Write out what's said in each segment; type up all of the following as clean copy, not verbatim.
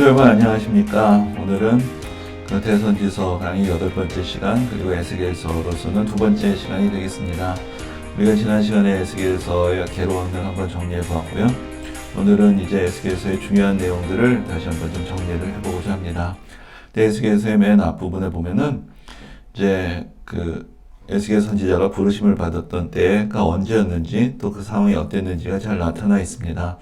여러분 안녕하십니까. 오늘은 대선지서 강의 8번째 시간, 그리고 에스겔서로서는 2번째 시간이 되겠습니다. 우리가 지난 시간에 에스겔서의 개론을 한번 정리해 보았고요. 오늘은 이제 에스겔서의 중요한 내용들을 다시 한번 좀 정리를 해보고자 합니다. 에스겔서의 맨 앞부분에 보면은 이제 에스겔 선지자가 부르심을 받았던 때가 언제였는지, 또 그 상황이 어땠는지가 잘 나타나 있습니다.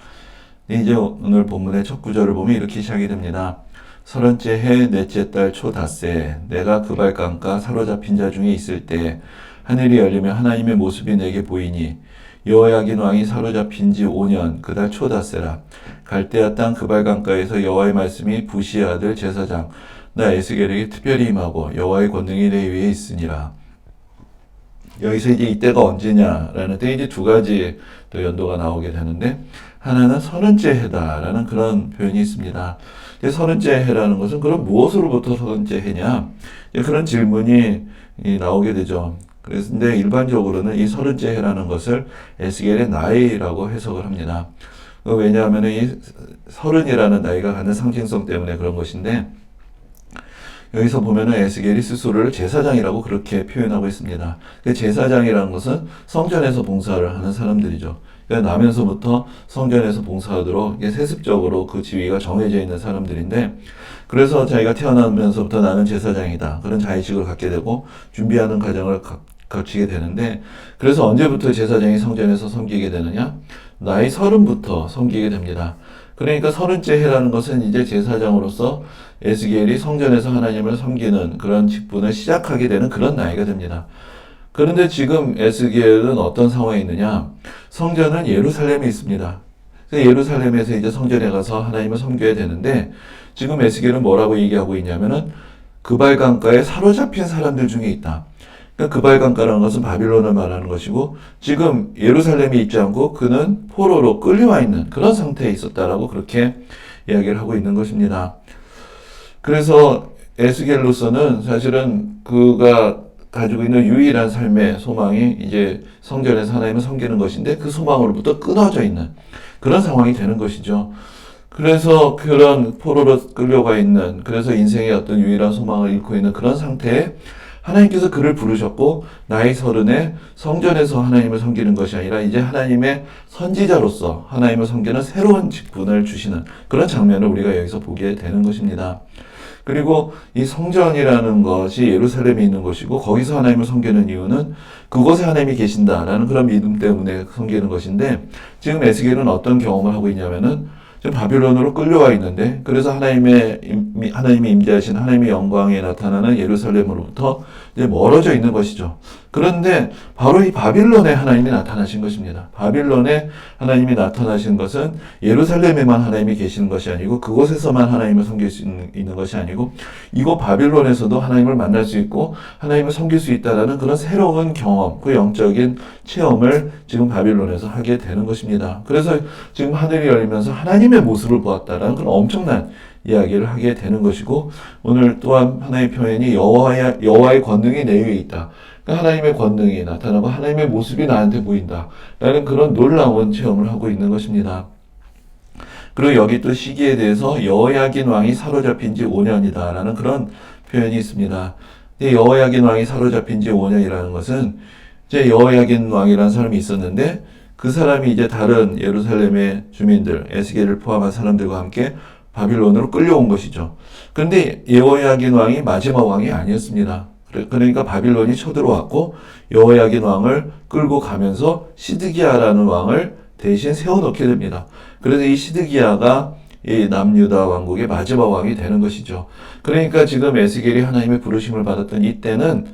이제 오늘 본문의 첫 구절을 보면 이렇게 시작이 됩니다. 30째 해 넷째 달 초 닷새 내가 그발강가 사로잡힌 자 중에 있을 때 하늘이 열리며 하나님의 모습이 내게 보이니 여호야긴 왕이 사로잡힌 지 5년 그 달 초 닷새라. 갈대아 땅 그발강가에서 여호와의 말씀이 부시의 아들 제사장 나 에스겔에게 특별히 임하고 여호와의 권능이 내 위에 있으니라. 여기서 이제 이때가 언제냐라는 때 이제 두 가지 또 연도가 나오게 되는데, 하나는 30째 해다라는 그런 표현이 있습니다. 30째 해라는 것은 그럼 무엇으로부터 30째 해냐? 그런 질문이 나오게 되죠. 그런데 일반적으로는 이 30째 해라는 것을 에스겔의 나이라고 해석을 합니다. 왜냐하면 이 30이라는 나이가 갖는 상징성 때문에 그런 것인데, 여기서 보면은 에스겔이 스스로를 제사장이라고 그렇게 표현하고 있습니다. 제사장이라는 것은 성전에서 봉사를 하는 사람들이죠. 그러니까 나면서부터 성전에서 봉사하도록 세습적으로 그 지위가 정해져 있는 사람들인데, 그래서 자기가 태어나면서부터 나는 제사장이다, 그런 자의식을 갖게 되고 준비하는 과정을 거치게 되는데, 그래서 언제부터 제사장이 성전에서 섬기게 되느냐? 나이 30부터 섬기게 됩니다. 그러니까 30째 해라는 것은 이제 제사장으로서 에스겔이 성전에서 하나님을 섬기는 그런 직분을 시작하게 되는 그런 나이가 됩니다. 그런데 지금 에스겔은 어떤 상황에 있느냐? 성전은 예루살렘에 있습니다. 예루살렘에서 이제 성전에 가서 하나님을 섬겨야 되는데, 지금 에스겔은 뭐라고 얘기하고 있냐면은 그발강가에 사로잡힌 사람들 중에 있다. 그러니까 그발강가라는 것은 바빌론을 말하는 것이고, 지금 예루살렘에 있지 않고 그는 포로로 끌려와 있는 그런 상태에 있었다라고 그렇게 이야기를 하고 있는 것입니다. 그래서 에스겔로서는 사실은 그가 가지고 있는 유일한 삶의 소망이 이제 성전에서 하나님을 섬기는 것인데, 그 소망으로부터 끊어져 있는 그런 상황이 되는 것이죠. 그래서 그런 포로로 끌려가 있는, 그래서 인생의 어떤 유일한 소망을 잃고 있는 그런 상태에 하나님께서 그를 부르셨고, 나이 30에 성전에서 하나님을 섬기는 것이 아니라 이제 하나님의 선지자로서 하나님을 섬기는 새로운 직분을 주시는 그런 장면을 우리가 여기서 보게 되는 것입니다. 그리고 이 성전이라는 것이 예루살렘에 있는 것이고, 거기서 하나님을 섬기는 이유는 그곳에 하나님이 계신다라는 그런 믿음 때문에 섬기는 것인데, 지금 에스겔은 어떤 경험을 하고 있냐면은 지금 바빌론으로 끌려와 있는데, 그래서 하나님이 임재하신 하나님의 영광에 나타나는 예루살렘으로부터 이제 멀어져 있는 것이죠. 그런데 바로 이 바빌론에 하나님이 나타나신 것입니다. 바빌론에 하나님이 나타나신 것은 예루살렘에만 하나님이 계시는 것이 아니고, 그곳에서만 하나님을 섬길 수 있는 것이 아니고, 이곳 바빌론에서도 하나님을 만날 수 있고 하나님을 섬길 수 있다라는 그런 새로운 경험, 그 영적인 체험을 지금 바빌론에서 하게 되는 것입니다. 그래서 지금 하늘이 열리면서 하나님의 모습을 보았다라는 그런 엄청난 이야기를 하게 되는 것이고, 오늘 또한 하나님의 표현이 여호와의 권능이 내 위에 있다. 그러니까 하나님의 권능이 나타나고 하나님의 모습이 나한테 보인다 라는 그런 놀라운 체험을 하고 있는 것입니다. 그리고 여기 또 시기에 대해서 여호야긴 왕이 사로잡힌 지 5년이다 라는 그런 표현이 있습니다. 여호야긴 왕이 사로잡힌 지 5년이라는 것은 이제 여호야긴 왕이라는 사람이 있었는데, 그 사람이 이제 다른 예루살렘의 주민들, 에스겔을 포함한 사람들과 함께 바빌론으로 끌려온 것이죠. 그런데 여호야긴 왕이 마지막 왕이 아니었습니다. 그러니까 바빌론이 쳐들어왔고 여호야긴 왕을 끌고 가면서 시드기야라는 왕을 대신 세워놓게 됩니다. 그래서 이 시드기야가 이 남유다 왕국의 마지막 왕이 되는 것이죠. 그러니까 지금 에스겔이 하나님의 부르심을 받았던 이때는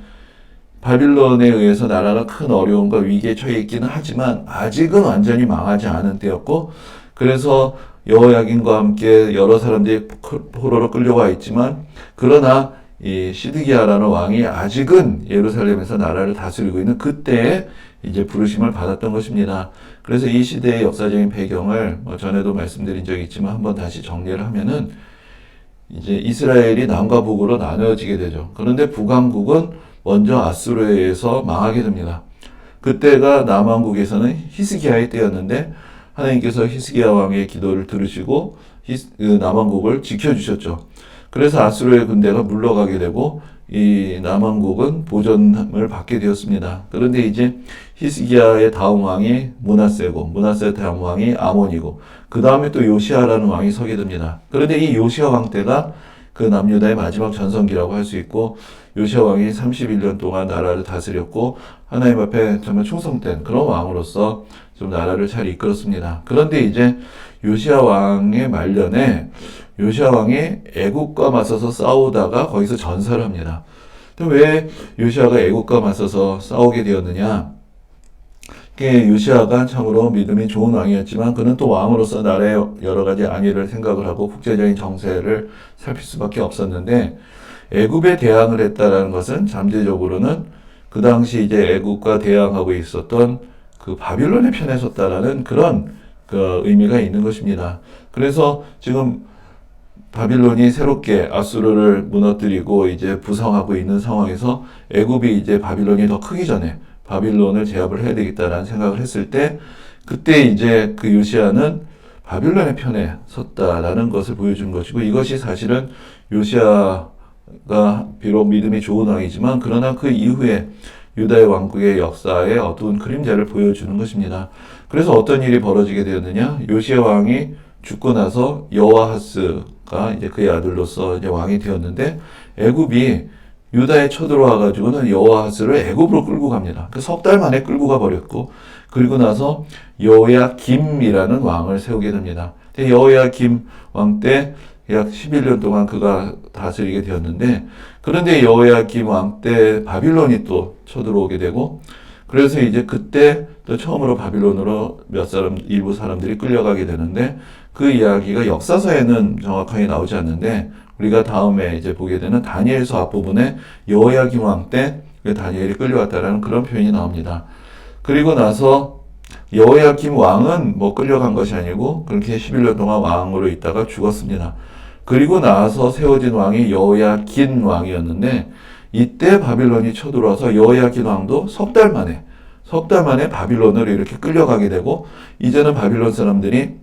바빌론에 의해서 나라가 큰 어려움과 위기에 처해 있기는 하지만 아직은 완전히 망하지 않은 때였고, 그래서 여호야긴과 함께 여러 사람들이 포로로 끌려와 있지만, 그러나 이 시드기야라는 왕이 아직은 예루살렘에서 나라를 다스리고 있는 그때에 이제 부르심을 받았던 것입니다. 그래서 이 시대의 역사적인 배경을 전에도 말씀드린 적이 있지만 한번 다시 정리를 하면은, 이제 이스라엘이 남과 북으로 나누어지게 되죠. 그런데 북왕국은 먼저 아수르에 의해서 망하게 됩니다. 그때가 남왕국에서는 히스기야의 때였는데, 하나님께서 히스기야 왕의 기도를 들으시고 그 남왕국을 지켜주셨죠. 그래서 아수르의 군대가 물러가게 되고 이 남왕국은 보전을 받게 되었습니다. 그런데 이제 히스기야의 다음 왕이 므낫세고 므낫세 다음 왕이 아몬이고 그 다음에 또 요시아라는 왕이 서게 됩니다. 그런데 이 요시아 왕 때가 그 남유다의 마지막 전성기라고 할 수 있고 요시아 왕이 31년 동안 나라를 다스렸고 하나님 앞에 정말 충성된 그런 왕으로서 좀 나라를 잘 이끌었습니다. 그런데 이제 요시아 왕의 말년에 요시아 왕이 애국과 맞서서 싸우다가 거기서 전사를 합니다. 왜 요시아가 애국과 맞서서 싸우게 되었느냐? 요시아가 참으로 믿음이 좋은 왕이었지만 그는 또 왕으로서 나라의 여러 가지 안위를 생각을 하고 국제적인 정세를 살필 수밖에 없었는데 애굽에 대항을 했다라는 것은 잠재적으로는 그 당시 이제 애굽과 대항하고 있었던 그 바빌론의 편에 섰다라는 그런 그 의미가 있는 것입니다. 그래서 지금 바빌론이 새롭게 아수르를 무너뜨리고 이제 부상하고 있는 상황에서 애굽이 이제 바빌론이 더 크기 전에 바빌론을 제압을 해야 되겠다라는 생각을 했을 때 그때 이제 그 요시아는 바빌론의 편에 섰다라는 것을 보여준 것이고 이것이 사실은 요시아가 비록 믿음이 좋은 왕이지만 그러나 그 이후에 유다의 왕국의 역사의 어두운 그림자를 보여주는 것입니다. 그래서 어떤 일이 벌어지게 되었느냐? 요시아 왕이 죽고 나서 여호아하스가 이제 그의 아들로서 이제 왕이 되었는데 애굽이 유다에 쳐들어와 가지고는 여호아하스를 애굽으로 끌고 갑니다. 그 석 달 만에 끌고 가 버렸고 그리고 나서 여호야김이라는 왕을 세우게 됩니다. 여호야김 왕 때 약 11년 동안 그가 다스리게 되었는데 그런데 여호야김 왕 때 바빌론이 또 쳐들어오게 되고 그래서 이제 그때 또 처음으로 바빌론으로 일부 사람들이 끌려가게 되는데 그 이야기가 역사서에는 정확하게 나오지 않는데 우리가 다음에 이제 보게 되는 다니엘서 앞부분에 여호야김 왕 때 다니엘이 끌려왔다라는 그런 표현이 나옵니다. 그리고 나서 여호야김 왕은 뭐 끌려간 것이 아니고 그렇게 11년 동안 왕으로 있다가 죽었습니다. 그리고 나서 세워진 왕이 여호야긴 왕이었는데 이때 바빌론이 쳐들어와서 여호야긴 왕도 석 달 만에 바빌론으로 이렇게 끌려가게 되고 이제는 바빌론 사람들이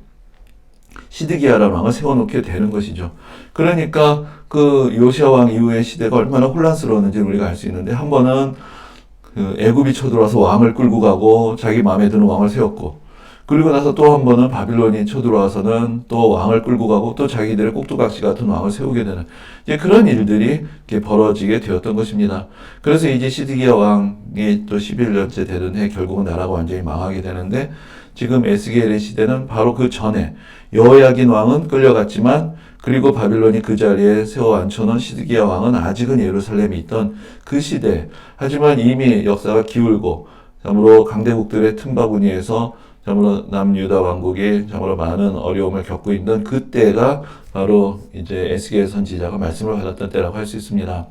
시드기야라는 왕을 세워놓게 되는 것이죠. 그러니까 그 요시아 왕 이후의 시대가 얼마나 혼란스러웠는지 우리가 알 수 있는데 한 번은 그 애굽이 쳐들어와서 왕을 끌고 가고 자기 마음에 드는 왕을 세웠고 그리고 나서 또 한 번은 바빌론이 쳐들어와서는 또 왕을 끌고 가고 또 자기들의 꼭두각시 같은 왕을 세우게 되는 이제 그런 일들이 이렇게 벌어지게 되었던 것입니다. 그래서 이제 시드기야 왕이 또 11년째 되던 해 결국은 나라가 완전히 망하게 되는데 지금 에스겔의 시대는 바로 그 전에 여호야긴 왕은 끌려갔지만 그리고 바빌론이 그 자리에 세워 앉혀놓은 시드기야 왕은 아직은 예루살렘에 있던 그 시대. 하지만 이미 역사가 기울고 참으로 강대국들의 틈바구니에서 참으로 남유다 왕국이 참으로 많은 어려움을 겪고 있는 그때가 바로 이제 에스겔 선지자가 말씀을 받았던 때라고 할 수 있습니다.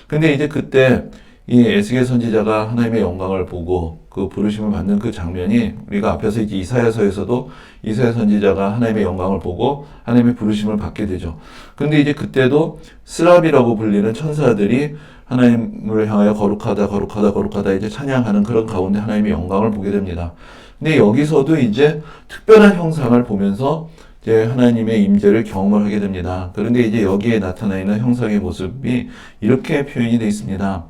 근데 이제 그때 이 에스겔 선지자가 하나님의 영광을 보고 그 부르심을 받는 그 장면이 우리가 앞에서 이제 이사야서에서도 이사야 선지자가 하나님의 영광을 보고 하나님의 부르심을 받게 되죠. 근데 이제 그때도 스랍이라고 불리는 천사들이 하나님을 향하여 거룩하다, 거룩하다, 거룩하다 이제 찬양하는 그런 가운데 하나님의 영광을 보게 됩니다. 근데 여기서도 이제 특별한 형상을 보면서 이제 하나님의 임재를 경험을 하게 됩니다. 그런데 이제 여기에 나타나 있는 형상의 모습이 이렇게 표현이 되어 있습니다.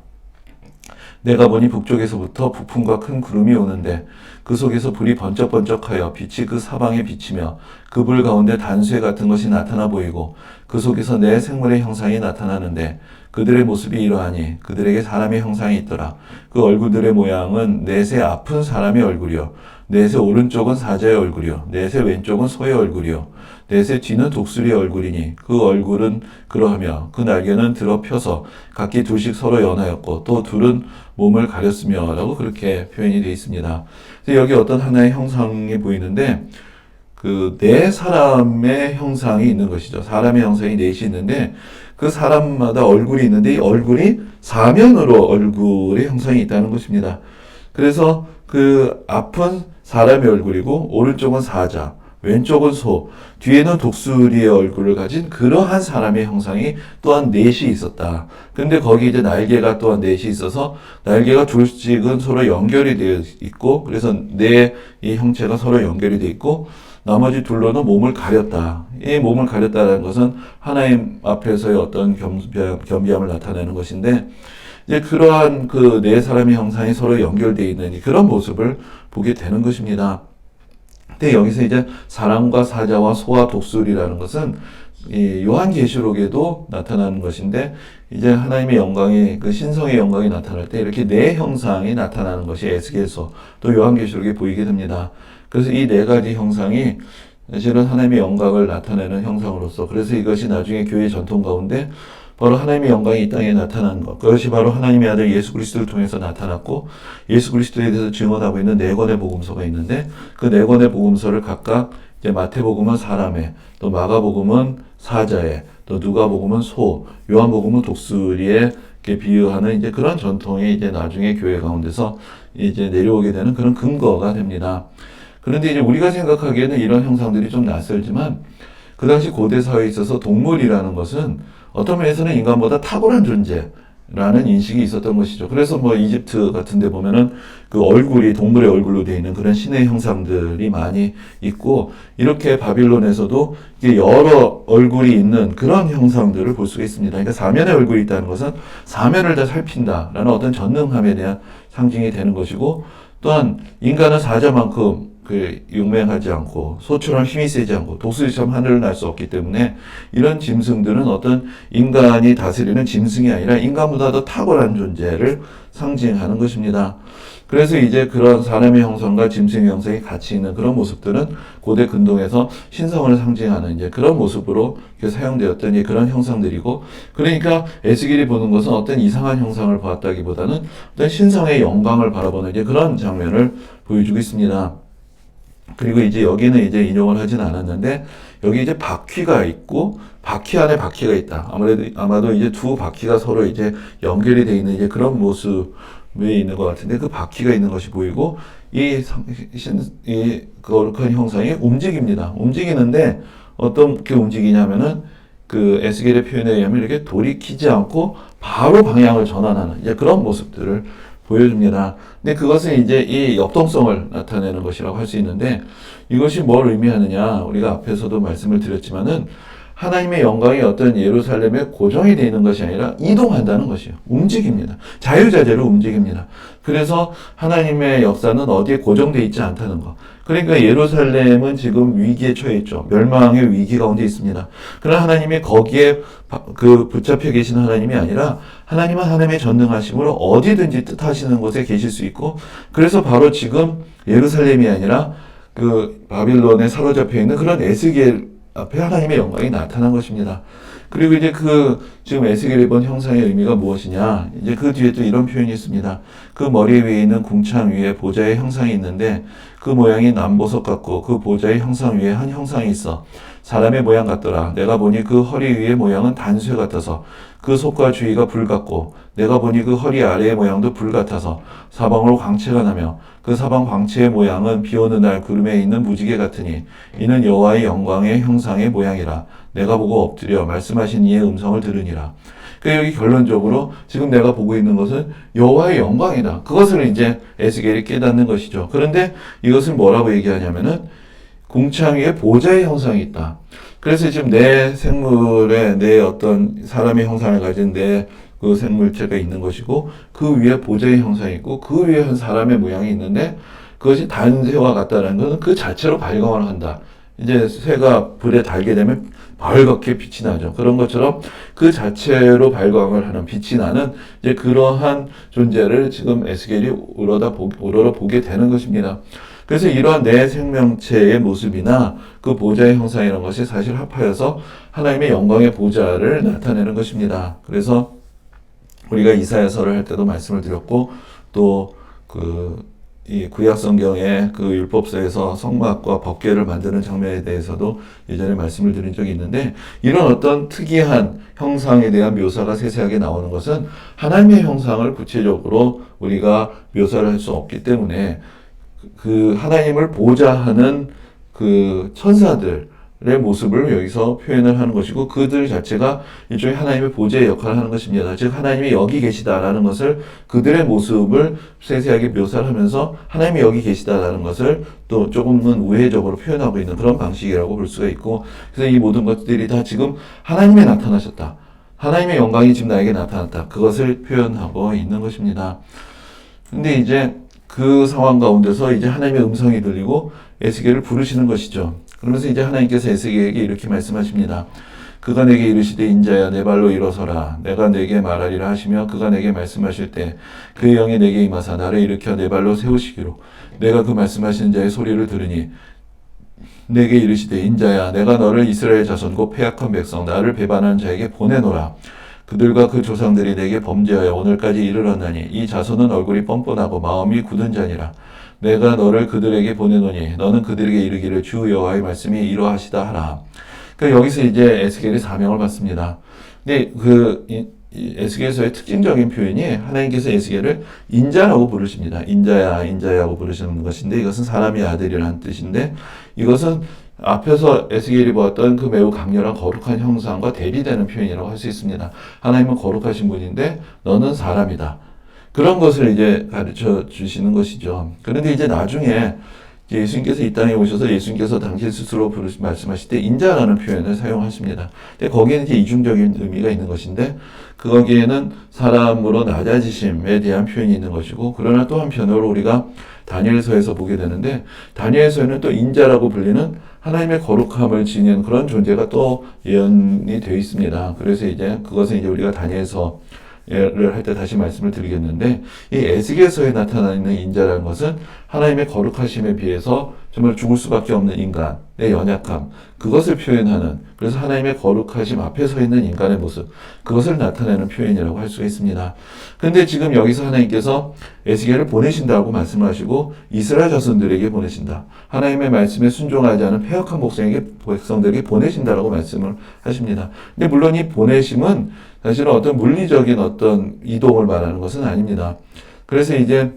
내가 보니 북쪽에서부터 북풍과 큰 구름이 오는데 그 속에서 불이 번쩍번쩍하여 빛이 그 사방에 비치며 그 불 가운데 단수에 같은 것이 나타나 보이고 그 속에서 내 생물의 형상이 나타나는데 그들의 모습이 이러하니 그들에게 사람의 형상이 있더라. 그 얼굴들의 모양은 넷의 아픈 사람의 얼굴이요 넷의 오른쪽은 사자의 얼굴이요 넷의 왼쪽은 소의 얼굴이요 넷의 뒤는 독수리의 얼굴이니 그 얼굴은 그러하며 그 날개는 들어 펴서 각기 둘씩 서로 연하였고 또 둘은 몸을 가렸으며 라고 그렇게 표현이 되어 있습니다. 그래서 여기 어떤 하나의 형상이 보이는데 그 네 사람의 형상이 있는 것이죠. 사람의 형상이 넷이 있는데 그 사람마다 얼굴이 있는데 이 얼굴이 사면으로 얼굴의 형상이 있다는 것입니다. 그래서 그 앞은 사람의 얼굴이고 오른쪽은 사자, 왼쪽은 소, 뒤에는 독수리의 얼굴을 가진 그러한 사람의 형상이 또한 넷이 있었다. 근데 거기 이제 날개가 또한 넷이 있어서 날개가 둘씩은 서로 연결이 되어 있고, 그래서 네 이 형체가 서로 연결이 되어 있고, 나머지 둘로는 몸을 가렸다. 이 몸을 가렸다는 것은 하나님 앞에서의 어떤 겸비함을 나타내는 것인데, 이제 그러한 그 네 사람의 형상이 서로 연결되어 있는 그런 모습을 보게 되는 것입니다. 근데 여기서 이제 사람과 사자와 소와 독수리라는 것은 이 요한계시록에도 나타나는 것인데, 이제 하나님의 영광이, 그 신성의 영광이 나타날 때 이렇게 네 형상이 나타나는 것이 에스겔서 또 요한계시록에 보이게 됩니다. 그래서 이 네 가지 형상이 사실은 하나님의 영광을 나타내는 형상으로서, 그래서 이것이 나중에 교회 전통 가운데 바로 하나님의 영광이 이 땅에 나타난 것, 그것이 바로 하나님의 아들 예수 그리스도를 통해서 나타났고, 예수 그리스도에 대해서 증언하고 있는 네 권의 복음서가 있는데, 그 네 권의 복음서를 각각 이제 마태복음은 사람의, 또 마가복음은 사자의, 또 누가복음은 소, 요한복음은 독수리에 비유하는 이제 그런 전통이 이제 나중에 교회 가운데서 이제 내려오게 되는 그런 근거가 됩니다. 그런데 이제 우리가 생각하기에는 이런 형상들이 좀 낯설지만, 그 당시 고대 사회에 있어서 동물이라는 것은 어떤 면에서는 인간보다 탁월한 존재라는 인식이 있었던 것이죠. 그래서 뭐 이집트 같은 데 보면은 그 얼굴이 동물의 얼굴로 되어 있는 그런 신의 형상들이 많이 있고, 이렇게 바빌론에서도 이게 여러 얼굴이 있는 그런 형상들을 볼 수가 있습니다. 그러니까 사면의 얼굴이 있다는 것은 사면을 다 살핀다라는 어떤 전능함에 대한 상징이 되는 것이고, 또한 인간은 사자만큼 용맹하지 않고 소처럼 힘이 세지 않고 독수리처럼 하늘을 날 수 없기 때문에, 이런 짐승들은 어떤 인간이 다스리는 짐승이 아니라 인간보다 더 탁월한 존재를 상징하는 것입니다. 그래서 이제 그런 사람의 형상과 짐승의 형상이 같이 있는 그런 모습들은 고대 근동에서 신성을 상징하는 이제 그런 모습으로 사용되었던 그런 형상들이고, 그러니까 에스겔이 보는 것은 어떤 이상한 형상을 보았다기보다는 어떤 신성의 영광을 바라보는 이제 그런 장면을 보여주고 있습니다. 그리고 이제 여기는 이제 인용을 하진 않았는데, 여기 이제 바퀴가 있고 바퀴 안에 바퀴가 있다. 아마도 이제 두 바퀴가 서로 이제 연결이 되어 있는 이제 그런 모습이 있는 것 같은데, 그 바퀴가 있는 것이 보이고, 이 거룩한 형상이 움직입니다. 움직이는데 어떻게 움직이냐면은 그 에스겔의 표현에 의하면 이렇게 돌이키지 않고 바로 방향을 전환하는 이제 그런 모습들을 보여줍니다. 근데 그것은 이제 이 역동성을 나타내는 것이라고 할 수 있는데, 이것이 뭘 의미하느냐, 우리가 앞에서도 말씀을 드렸지만은 하나님의 영광이 어떤 예루살렘에 고정이 되어 있는 것이 아니라 이동한다는 것이에요. 움직입니다. 자유자재로 움직입니다. 그래서 하나님의 역사는 어디에 고정되어 있지 않다는 것. 그러니까 예루살렘은 지금 위기에 처해 있죠. 멸망의 위기 가운데 있습니다. 그러나 하나님이 거기에 붙잡혀 계신 하나님이 아니라, 하나님은 하나님의 전능하심으로 어디든지 뜻하시는 곳에 계실 수 있고, 그래서 바로 지금 예루살렘이 아니라 그 바빌론에 사로잡혀 있는 그런 에스겔 앞에 하나님의 영광이 나타난 것입니다. 그리고 이제 지금 에스겔이 본 형상의 의미가 무엇이냐, 이제 그 뒤에 또 이런 표현이 있습니다. 그 머리 위에 있는 궁창 위에 보좌의 형상이 있는데, 그 모양이 남보석 같고 그 보좌의 형상 위에 한 형상이 있어 사람의 모양 같더라. 내가 보니 그 허리 위의 모양은 단쇠 같아서 그 속과 주위가 불 같고, 내가 보니 그 허리 아래의 모양도 불 같아서 사방으로 광채가 나며, 그 사방 광채의 모양은 비 오는 날 구름에 있는 무지개 같으니 이는 여호와의 영광의 형상의 모양이라. 내가 보고 엎드려 말씀하신 이의 음성을 들으니라. 그러니까 여기 결론적으로 지금 내가 보고 있는 것은 여호와의 영광이다. 그것을 이제 에스겔이 깨닫는 것이죠. 그런데 이것을 뭐라고 얘기하냐면은 궁창 위에 보좌의 형상이 있다. 그래서 지금 내 생물에 내 어떤 사람의 형상을 가진 내 그 생물체가 있는 것이고, 그 위에 보좌의 형상이 있고, 그 위에 한 사람의 모양이 있는데, 그것이 단새와 같다는 것은 그 자체로 발광을 한다. 이제 새가 불에 달게 되면 벌겋게 빛이 나죠. 그런 것처럼 그 자체로 발광을 하는, 빛이 나는 이제 그러한 존재를 지금 에스겔이 우러러 보게 되는 것입니다. 그래서 이러한 내 생명체의 모습이나 그 보좌의 형상이라는 것이 사실 합하여서 하나님의 영광의 보좌를 나타내는 것입니다. 그래서 우리가 이사야서를 할 때도 말씀을 드렸고, 또 이 구약 성경의 그 율법서에서 성막과 법궤를 만드는 장면에 대해서도 예전에 말씀을 드린 적이 있는데, 이런 어떤 특이한 형상에 대한 묘사가 세세하게 나오는 것은 하나님의 형상을 구체적으로 우리가 묘사를 할 수 없기 때문에, 그 하나님을 보좌하는 그 천사들의 모습을 여기서 표현을 하는 것이고, 그들 자체가 일종의 하나님의 보좌의 역할을 하는 것입니다. 즉 하나님이 여기 계시다라는 것을, 그들의 모습을 세세하게 묘사를 하면서 하나님이 여기 계시다라는 것을 또 조금은 우회적으로 표현하고 있는 그런 방식이라고 볼 수가 있고, 그래서 이 모든 것들이 다 지금 하나님이 나타나셨다, 하나님의 영광이 지금 나에게 나타났다, 그것을 표현하고 있는 것입니다. 근데 이제 그 상황 가운데서 이제 하나님의 음성이 들리고 에스겔을 부르시는 것이죠. 그러면서 이제 하나님께서 에스겔에게 이렇게 말씀하십니다. 그가 내게 이르시되 인자야 내 발로 일어서라, 내가 내게 말하리라 하시며, 그가 내게 말씀하실 때 그의 영이 내게 임하사 나를 일으켜 내 발로 세우시기로, 내가 그 말씀하시는 자의 소리를 들으니 내게 이르시되 인자야 내가 너를 이스라엘 자손 곧 패악한 백성 나를 배반하는 자에게 보내노라. 그들과 그 조상들이 내게 범죄하여 오늘까지 이르렀나니 이 자손은 얼굴이 뻔뻔하고 마음이 굳은 자니라. 내가 너를 그들에게 보내노니 너는 그들에게 이르기를 주 여호와의 말씀이 이러하시다 하라. 그러니까 여기서 이제 에스겔이 사명을 받습니다. 근데 에스겔서의 특징적인 표현이 하나님께서 에스겔을 인자라고 부르십니다. 인자야 인자야고 부르시는 것인데, 이것은 사람의 아들이라는 뜻인데, 이것은 앞에서 에스겔이 보았던 그 매우 강렬한 거룩한 형상과 대비되는 표현이라고 할 수 있습니다. 하나님은 거룩하신 분인데 너는 사람이다, 그런 것을 이제 가르쳐 주시는 것이죠. 그런데 이제 나중에 예수님께서 이 땅에 오셔서 예수님께서 당신 스스로 말씀하실 때 인자라는 표현을 사용하십니다. 근데 거기에는 이제 이중적인 의미가 있는 것인데, 거기에는 사람으로 낮아지심에 대한 표현이 있는 것이고, 그러나 또 한편으로 우리가 다니엘서에서 보게 되는데, 다니엘서에는 또 인자라고 불리는 하나님의 거룩함을 지닌 그런 존재가 또 예언이 되어 있습니다. 그래서 이제 그것은 이제 우리가 다니엘서 를 할 때 다시 말씀을 드리겠는데, 이 에스겔서에 나타나 있는 인자라는 것은 하나님의 거룩하심에 비해서 정말 죽을 수밖에 없는 인간의 연약함, 그것을 표현하는, 그래서 하나님의 거룩하심 앞에 서 있는 인간의 모습, 그것을 나타내는 표현이라고 할 수가 있습니다. 그런데 지금 여기서 하나님께서 에스겔을 보내신다고 말씀하시고 이스라엘 자손들에게 보내신다, 하나님의 말씀에 순종하지 않은 패역한 백성들에게 보내신다라고 말씀을 하십니다. 근데 물론 이 보내심은 사실은 어떤 물리적인 어떤 이동을 말하는 것은 아닙니다. 그래서 이제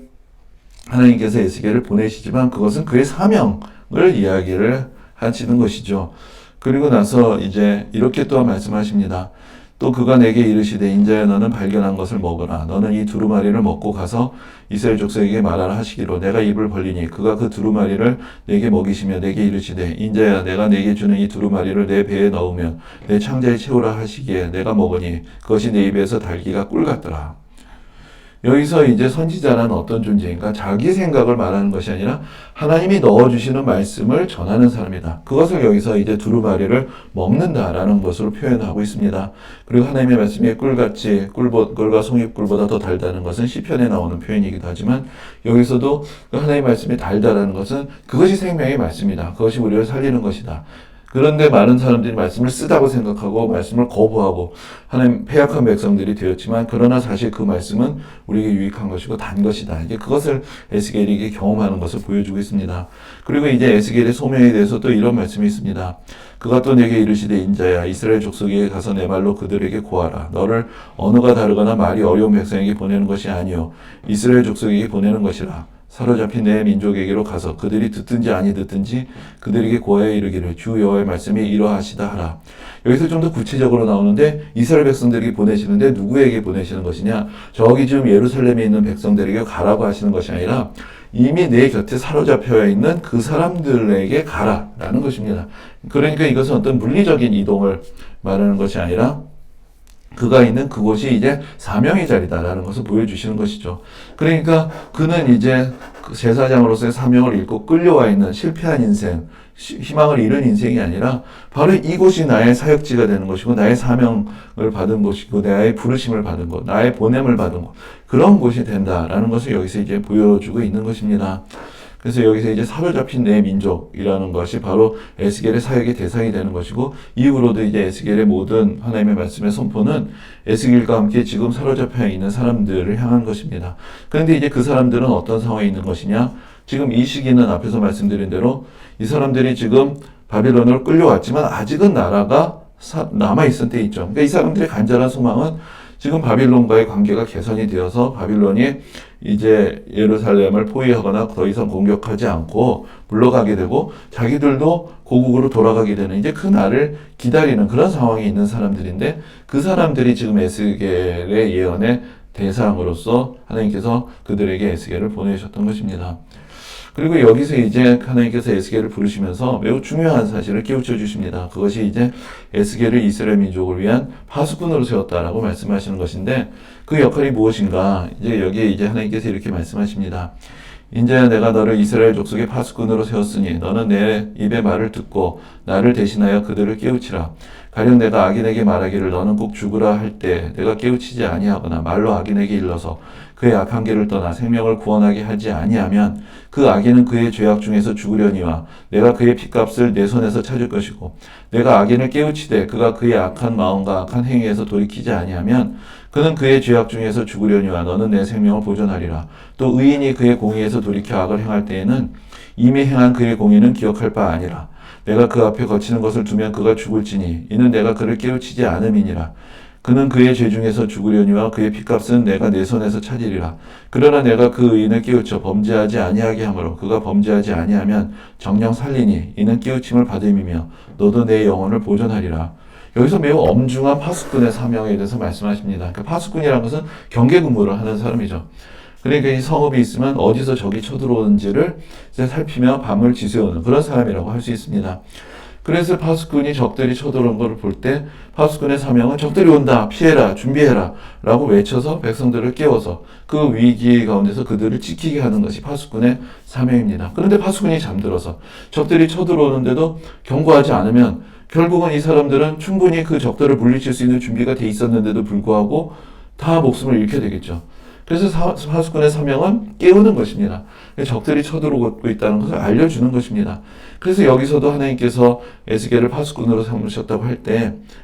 하나님께서 에스겔을 보내시지만 그것은 그의 사명을 이야기를 하시는 것이죠. 그리고 나서 이제 이렇게 또한 말씀하십니다. 또 그가 내게 이르시되 인자야 너는 발견한 것을 먹으라. 너는 이 두루마리를 먹고 가서 이스라엘 족속에게 말하라 하시기로, 내가 입을 벌리니 그가 그 두루마리를 내게 먹이시며 내게 이르시되 인자야 내가 내게 주는 이 두루마리를 내 배에 넣으면 내 창자에 채우라 하시기에 내가 먹으니 그것이 내 입에서 달기가 꿀 같더라. 여기서 이제 선지자는 어떤 존재인가? 자기 생각을 말하는 것이 아니라 하나님이 넣어주시는 말씀을 전하는 사람이다. 그것을 여기서 이제 두루마리를 먹는다라는 것으로 표현하고 있습니다. 그리고 하나님의 말씀이 꿀같이 꿀과 송이꿀보다 더 달다는 것은 시편에 나오는 표현이기도 하지만, 여기서도 하나님의 말씀이 달다라는 것은 그것이 생명의 말씀이다, 그것이 우리를 살리는 것이다. 그런데 많은 사람들이 말씀을 쓰다고 생각하고 말씀을 거부하고 하나님 패약한 백성들이 되었지만, 그러나 사실 그 말씀은 우리에게 유익한 것이고 단 것이다. 이제 그것을 에스겔에게 경험하는 것을 보여주고 있습니다. 그리고 이제 에스겔의 소명에 대해서 또 이런 말씀이 있습니다. 그가 또 내게 이르시되 인자야 이스라엘 족속에게 가서 내 말로 그들에게 고하라. 너를 언어가 다르거나 말이 어려운 백성에게 보내는 것이 아니요 이스라엘 족속에게 보내는 것이라. 사로잡힌 내 민족에게로 가서 그들이 듣든지 아니 듣든지 그들에게 고하여 이르기를 주 여호와의 말씀이 이러하시다 하라. 여기서 좀 더 구체적으로 나오는데, 이스라엘 백성들에게 보내시는데 누구에게 보내시는 것이냐? 저기 지금 예루살렘에 있는 백성들에게 가라고 하시는 것이 아니라 이미 내 곁에 사로잡혀 있는 그 사람들에게 가라라는 것입니다. 그러니까 이것은 어떤 물리적인 이동을 말하는 것이 아니라 그가 있는 그곳이 이제 사명의 자리다라는 것을 보여주시는 것이죠. 그러니까 그는 이제 제사장으로서의 사명을 잃고 끌려와 있는 실패한 인생, 희망을 잃은 인생이 아니라 바로 이곳이 나의 사역지가 되는 것이고 나의 사명을 받은 곳이고 나의 부르심을 받은 곳, 나의 보냄을 받은 곳, 그런 곳이 된다라는 것을 여기서 이제 보여주고 있는 것입니다. 그래서 여기서 이제 사로잡힌 내 민족이라는 것이 바로 에스겔의 사역의 대상이 되는 것이고, 이후로도 이제 에스겔의 모든 하나님의 말씀의 선포는 에스겔과 함께 지금 사로잡혀 있는 사람들을 향한 것입니다. 그런데 이제 그 사람들은 어떤 상황에 있는 것이냐? 지금 이 시기는 앞에서 말씀드린 대로 이 사람들이 지금 바빌론으로 끌려왔지만 아직은 나라가 남아있을 때 있죠. 그러니까 이 사람들의 간절한 소망은 지금 바빌론과의 관계가 개선이 되어서 바빌론이 이제 예루살렘을 포위하거나 더 이상 공격하지 않고 물러가게 되고 자기들도 고국으로 돌아가게 되는 이제 그 날을 기다리는 그런 상황에 있는 사람들인데 그 사람들이 지금 에스겔의 예언의 대상으로서 하나님께서 그들에게 에스겔을 보내셨던 것입니다. 그리고 여기서 이제 하나님께서 에스겔을 부르시면서 매우 중요한 사실을 깨우쳐 주십니다. 그것이 이제 에스겔을 이스라엘 민족을 위한 파수꾼으로 세웠다라고 말씀하시는 것인데 그 역할이 무엇인가? 이제 여기에 이제 하나님께서 이렇게 말씀하십니다. 이제 내가 너를 이스라엘 족속의 파수꾼으로 세웠으니 너는 내 입의 말을 듣고 나를 대신하여 그들을 깨우치라. 가령 내가 악인에게 말하기를 너는 꼭 죽으라 할 때 내가 깨우치지 아니하거나 말로 악인에게 일러서 그의 악한 길을 떠나 생명을 구원하게 하지 아니하면 그 악인은 그의 죄악 중에서 죽으려니와 내가 그의 핏값을 내 손에서 찾을 것이고 내가 악인을 깨우치되 그가 그의 악한 마음과 악한 행위에서 돌이키지 아니하면 그는 그의 죄악 중에서 죽으려니와 너는 내 생명을 보존하리라. 또 의인이 그의 공의에서 돌이켜 악을 행할 때에는 이미 행한 그의 공의는 기억할 바 아니라 내가 그 앞에 거치는 것을 두면 그가 죽을지니 이는 내가 그를 깨우치지 않음이니라. 그는 그의 죄 중에서 죽으려니와 그의 핏값은 내가 내 손에서 찾으리라. 그러나 내가 그 의인을 깨우쳐 범죄하지 아니하게 하므로 그가 범죄하지 아니하면 정녕 살리니 이는 깨우침을 받음이며 너도 내 영혼을 보존하리라. 여기서 매우 엄중한 파수꾼의 사명에 대해서 말씀하십니다. 그러니까 파수꾼이라는 것은 경계 근무를 하는 사람이죠. 그러니까 이 성읍이 있으면 어디서 적이 쳐들어오는지를 살피며 밤을 지새우는 그런 사람이라고 할 수 있습니다. 그래서 파수꾼이 적들이 쳐들어오는 것을 볼 때 파수꾼의 사명은 적들이 온다, 피해라, 준비해라 라고 외쳐서 백성들을 깨워서 그 위기 가운데서 그들을 지키게 하는 것이 파수꾼의 사명입니다. 그런데 파수꾼이 잠들어서 적들이 쳐들어오는데도 경고하지 않으면 결국은 이 사람들은 충분히 그 적들을 물리칠 수 있는 준비가 돼 있었는데도 불구하고 다 목숨을 잃게 되겠죠. 그래서 파수꾼의 사명은 깨우는 것입니다. 적들이 쳐들어오고 있다는 것을 알려주는 것입니다. 그래서 여기서도 하나님께서 에스겔을 파수꾼으로 삼으셨다고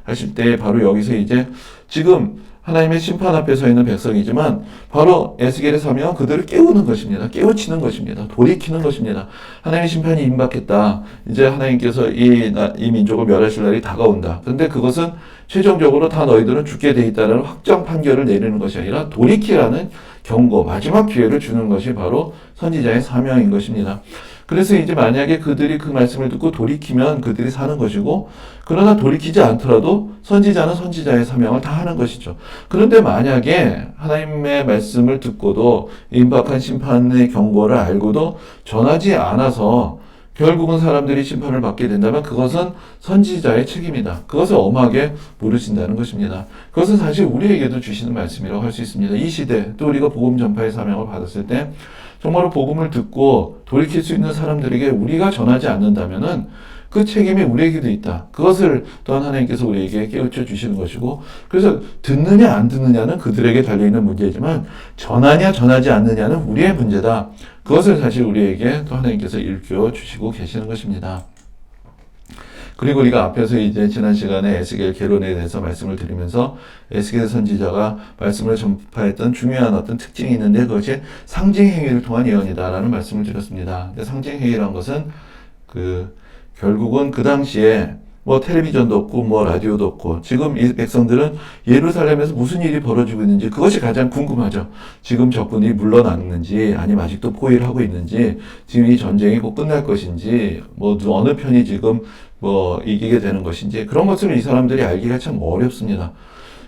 하실 때 바로 여기서 이제 지금 하나님의 심판 앞에 서 있는 백성이지만 바로 에스겔의 사명은 그들을 깨우는 것입니다. 깨우치는 것입니다. 돌이키는 것입니다. 하나님의 심판이 임박했다. 이제 하나님께서 이 민족을 멸하실 날이 다가온다. 그런데 그것은 최종적으로 다 너희들은 죽게 돼 있다는 확정 판결을 내리는 것이 아니라 돌이키라는 경고, 마지막 기회를 주는 것이 바로 선지자의 사명인 것입니다. 그래서 이제 만약에 그들이 그 말씀을 듣고 돌이키면 그들이 사는 것이고, 그러나 돌이키지 않더라도 선지자는 선지자의 사명을 다 하는 것이죠. 그런데 만약에 하나님의 말씀을 듣고도 임박한 심판의 경고를 알고도 전하지 않아서 결국은 사람들이 심판을 받게 된다면 그것은 선지자의 책임이다. 그것을 엄하게 물으신다는 것입니다. 그것은 사실 우리에게도 주시는 말씀이라고 할 수 있습니다. 이 시대 또 우리가 복음 전파의 사명을 받았을 때 정말로 복음을 듣고 돌이킬 수 있는 사람들에게 우리가 전하지 않는다면은 그 책임이 우리에게도 있다. 그것을 또한 하나님께서 우리에게 깨우쳐 주시는 것이고, 그래서 듣느냐 안 듣느냐는 그들에게 달려있는 문제지만 전하냐 전하지 않느냐는 우리의 문제다. 그것을 사실 우리에게 또 하나님께서 일깨워 주시고 계시는 것입니다. 그리고 우리가 앞에서 이제 지난 시간에 에스겔 계론에 대해서 말씀을 드리면서 에스겔 선지자가 말씀을 전파했던 중요한 어떤 특징이 있는데 그것이 상징 행위를 통한 예언이다라는 말씀을 드렸습니다. 근데 상징 행위란 것은 결국은 그 당시에 뭐 텔레비전도 없고 뭐 라디오도 없고 지금 이 백성들은 예루살렘에서 무슨 일이 벌어지고 있는지 그것이 가장 궁금하죠. 지금 적군이 물러났는지 아니면 아직도 포위를 하고 있는지 지금 이 전쟁이 곧 끝날 것인지 뭐 어느 편이 지금 뭐 이기게 되는 것인지 그런 것을 이 사람들이 알기가 참 어렵습니다.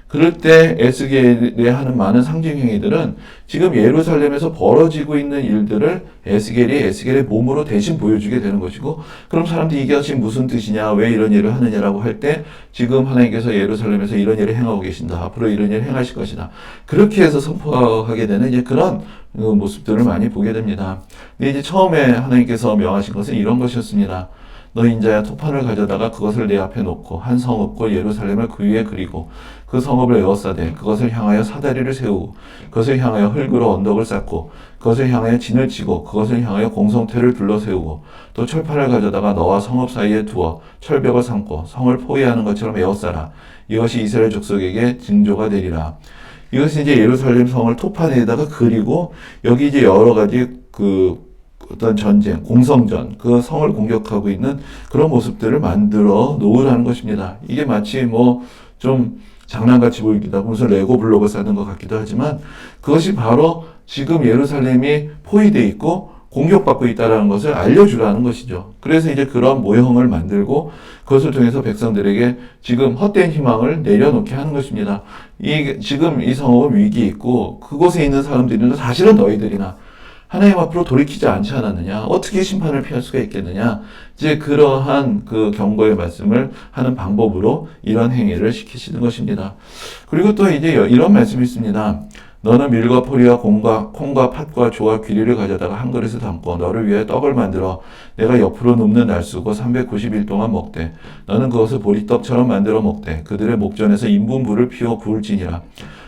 그럴 때 에스겔이 하는 많은 상징 행위들은 지금 예루살렘에서 벌어지고 있는 일들을 에스겔의 몸으로 대신 보여주게 되는 것이고, 그럼 사람들이 이게 지금 무슨 뜻이냐, 왜 이런 일을 하느냐라고 할 때 지금 하나님께서 예루살렘에서 이런 일을 행하고 계신다, 앞으로 이런 일을 행하실 것이다, 그렇게 해서 선포하게 되는 이제 그런 모습들을 많이 보게 됩니다. 근데 이제 처음에 하나님께서 명하신 것은 이런 것이었습니다. 너 인자야 토판을 가져다가 그것을 내 앞에 놓고 한 성읍과 예루살렘을 그 위에 그리고 그 성읍을 에워싸되 그것을 향하여 사다리를 세우고 그것을 향하여 흙으로 언덕을 쌓고 그것을 향하여 진을 치고 그것을 향하여 공성태를 둘러 세우고 또 철판을 가져다가 너와 성읍 사이에 두어 철벽을 삼고 성을 포위하는 것처럼 에워싸라. 이것이 이스라엘 족속에게 징조가 되리라. 이것이 이제 예루살렘 성을 토판에다가 그리고 여기 이제 여러 가지 어떤 전쟁, 공성전, 그 성을 공격하고 있는 그런 모습들을 만들어 놓으라는 것입니다. 이게 마치 좀 장난같이 보이기도 하고 무슨 레고 블록을 쌓는 것 같기도 하지만 그것이 바로 지금 예루살렘이 포위되어 있고 공격받고 있다는 것을 알려주라는 것이죠. 그래서 이제 그런 모형을 만들고 그것을 통해서 백성들에게 지금 헛된 희망을 내려놓게 하는 것입니다. 지금 이 성읍은 위기에 있고 그곳에 있는 사람들은 사실은 너희들이나 하나님 앞으로 돌이키지 않지 않았느냐? 어떻게 심판을 피할 수가 있겠느냐? 이제 그러한 그 경고의 말씀을 하는 방법으로 이런 행위를 시키시는 것입니다. 그리고 또 이제 이런 말씀이 있습니다. 너는 밀과 포리와 콩과 팥과 조와 귀리를 가져다가 한 그릇에 담고 너를 위해 떡을 만들어 내가 옆으로 눕는 날 쓰고 390일 동안 먹되 너는 그것을 보리떡처럼 만들어 먹되 그들의 목전에서 인분불을 피워 구울지니라.